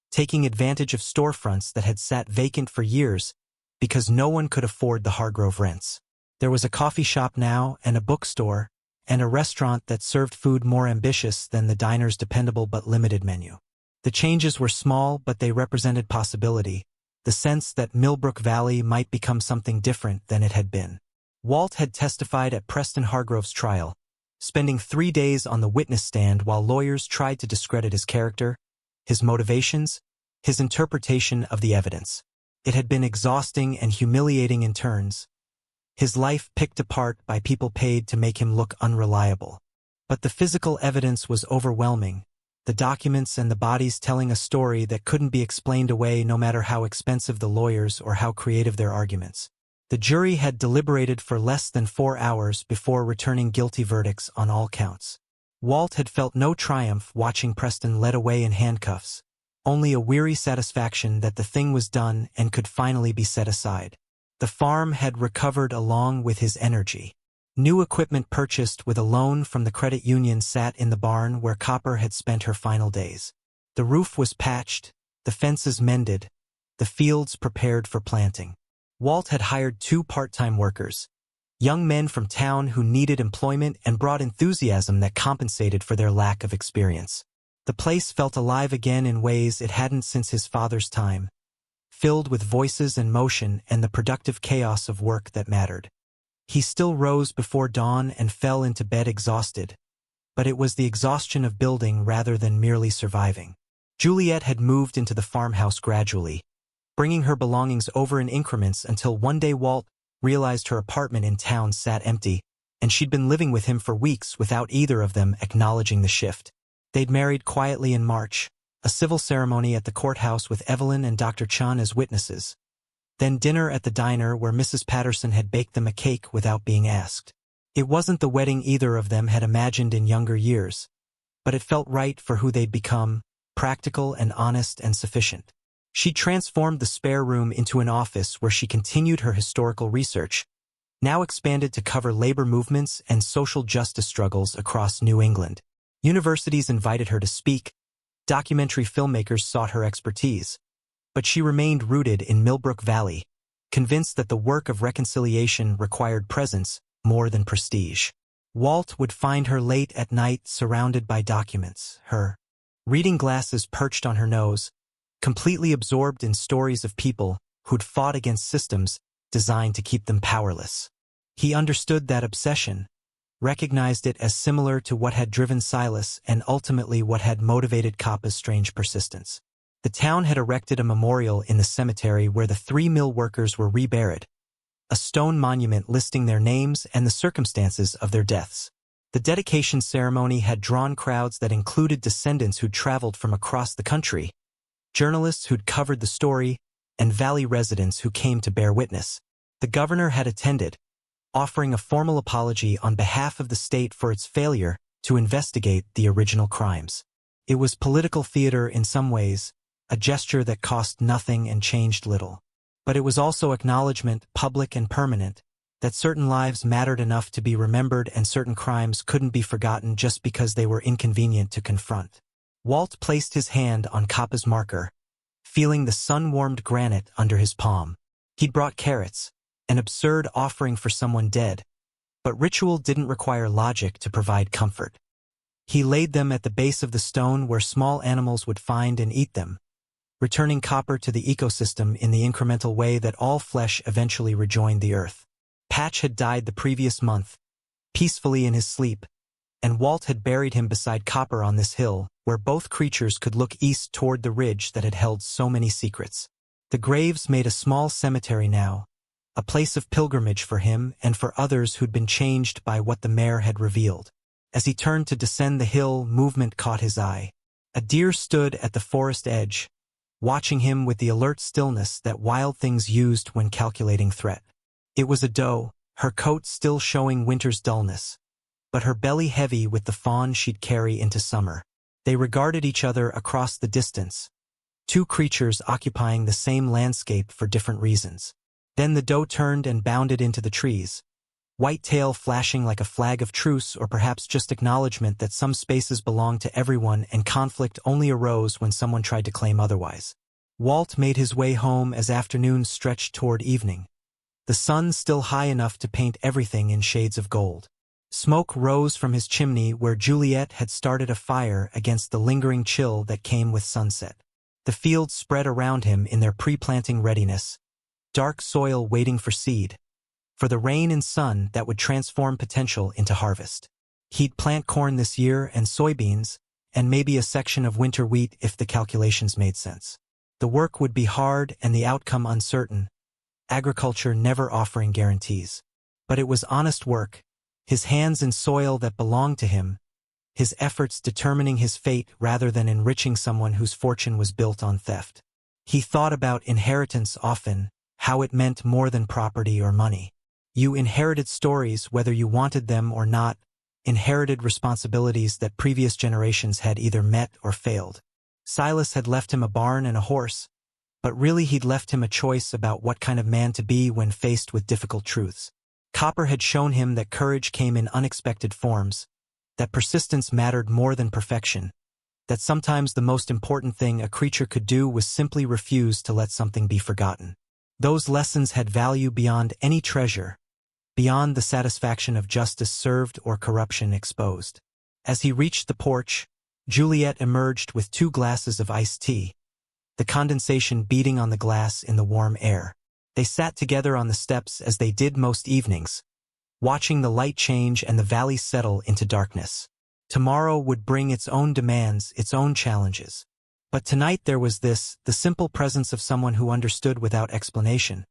taking advantage of storefronts that had sat vacant for years because no one could afford the Hargrove rents. There was a coffee shop now and a bookstore, and a restaurant that served food more ambitious than the diner's dependable but limited menu. The changes were small, but they represented possibility, the sense that Millbrook Valley might become something different than it had been. Walt had testified at Preston Hargrove's trial, spending 3 days on the witness stand while lawyers tried to discredit his character, his motivations, his interpretation of the evidence. It had been exhausting and humiliating in turns, his life picked apart by people paid to make him look unreliable. But the physical evidence was overwhelming, the documents and the bodies telling a story that couldn't be explained away no matter how expensive the lawyers or how creative their arguments. The jury had deliberated for less than 4 hours before returning guilty verdicts on all counts. Walt had felt no triumph watching Preston led away in handcuffs, only a weary satisfaction that the thing was done and could finally be set aside. The farm had recovered along with his energy. New equipment purchased with a loan from the credit union sat in the barn where Copper had spent her final days. The roof was patched, the fences mended, the fields prepared for planting. Walt had hired 2 part-time workers, young men from town who needed employment and brought enthusiasm that compensated for their lack of experience. The place felt alive again in ways it hadn't since his father's time, filled with voices and motion and the productive chaos of work that mattered. He still rose before dawn and fell into bed exhausted, but it was the exhaustion of building rather than merely surviving. Juliet had moved into the farmhouse gradually, bringing her belongings over in increments until one day Walt, realized her apartment in town sat empty, and she'd been living with him for weeks without either of them acknowledging the shift. They'd married quietly in March, a civil ceremony at the courthouse with Evelyn and Dr. Chun as witnesses. Then dinner at the diner where Mrs. Patterson had baked them a cake without being asked. It wasn't the wedding either of them had imagined in younger years, but it felt right for who they'd become, practical and honest and sufficient. She transformed the spare room into an office where she continued her historical research, now expanded to cover labor movements and social justice struggles across New England. Universities invited her to speak, documentary filmmakers sought her expertise, but she remained rooted in Millbrook Valley, convinced that the work of reconciliation required presence more than prestige. Walt would find her late at night surrounded by documents, her reading glasses perched on her nose, completely absorbed in stories of people who'd fought against systems designed to keep them powerless. He understood that obsession, recognized it as similar to what had driven Silas and ultimately what had motivated Kappa's strange persistence. The town had erected a memorial in the cemetery where the 3 mill workers were reburied, a stone monument listing their names and the circumstances of their deaths. The dedication ceremony had drawn crowds that included descendants who'd traveled from across the country, journalists who'd covered the story, and valley residents who came to bear witness. The governor had attended, offering a formal apology on behalf of the state for its failure to investigate the original crimes. It was political theater in some ways, a gesture that cost nothing and changed little. But it was also acknowledgement, public and permanent, that certain lives mattered enough to be remembered and certain crimes couldn't be forgotten just because they were inconvenient to confront. Walt placed his hand on Kappa's marker, feeling the sun-warmed granite under his palm. He'd brought carrots, an absurd offering for someone dead, but ritual didn't require logic to provide comfort. He laid them at the base of the stone where small animals would find and eat them, returning copper to the ecosystem in the incremental way that all flesh eventually rejoined the earth. Patch had died the previous month, peacefully in his sleep, and Walt had buried him beside Copper on this hill, where both creatures could look east toward the ridge that had held so many secrets. The graves made a small cemetery now, a place of pilgrimage for him and for others who'd been changed by what the mayor had revealed. As he turned to descend the hill, movement caught his eye. A deer stood at the forest edge, watching him with the alert stillness that wild things used when calculating threat. It was a doe, her coat still showing winter's dullness, but her belly heavy with the fawn she'd carry into summer. They regarded each other across the distance, 2 creatures occupying the same landscape for different reasons. Then the doe turned and bounded into the trees, white tail flashing like a flag of truce or perhaps just acknowledgement that some spaces belonged to everyone and conflict only arose when someone tried to claim otherwise. Walt made his way home as afternoon stretched toward evening, the sun still high enough to paint everything in shades of gold. Smoke rose from his chimney where Juliet had started a fire against the lingering chill that came with sunset. The fields spread around him in their pre-planting readiness, dark soil waiting for seed, for the rain and sun that would transform potential into harvest. He'd plant corn this year and soybeans, and maybe a section of winter wheat if the calculations made sense. The work would be hard and the outcome uncertain, agriculture never offering guarantees. But it was honest work, his hands in soil that belonged to him, his efforts determining his fate rather than enriching someone whose fortune was built on theft. He thought about inheritance often, how it meant more than property or money. You inherited stories whether you wanted them or not, inherited responsibilities that previous generations had either met or failed. Silas had left him a barn and a horse, but really he'd left him a choice about what kind of man to be when faced with difficult truths. Copper had shown him that courage came in unexpected forms, that persistence mattered more than perfection, that sometimes the most important thing a creature could do was simply refuse to let something be forgotten. Those lessons had value beyond any treasure, beyond the satisfaction of justice served or corruption exposed. As he reached the porch, Juliet emerged with 2 glasses of iced tea, the condensation beating on the glass in the warm air. They sat together on the steps as they did most evenings, watching the light change and the valley settle into darkness. Tomorrow would bring its own demands, its own challenges. But tonight there was this, the simple presence of someone who understood without explanation,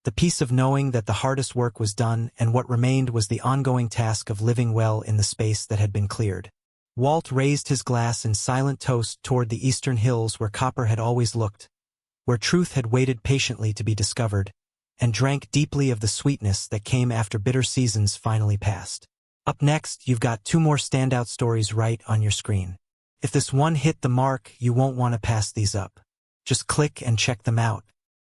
the peace of knowing that the hardest work was done and what remained was the ongoing task of living well in the space that had been cleared. Walt raised his glass in silent toast toward the eastern hills where copper had always looked, where truth had waited patiently to be discovered, and drank deeply of the sweetness that came after bitter seasons finally passed. Up next, you've got 2 more standout stories right on your screen. If this one hit the mark, you won't want to pass these up. Just click and check them out.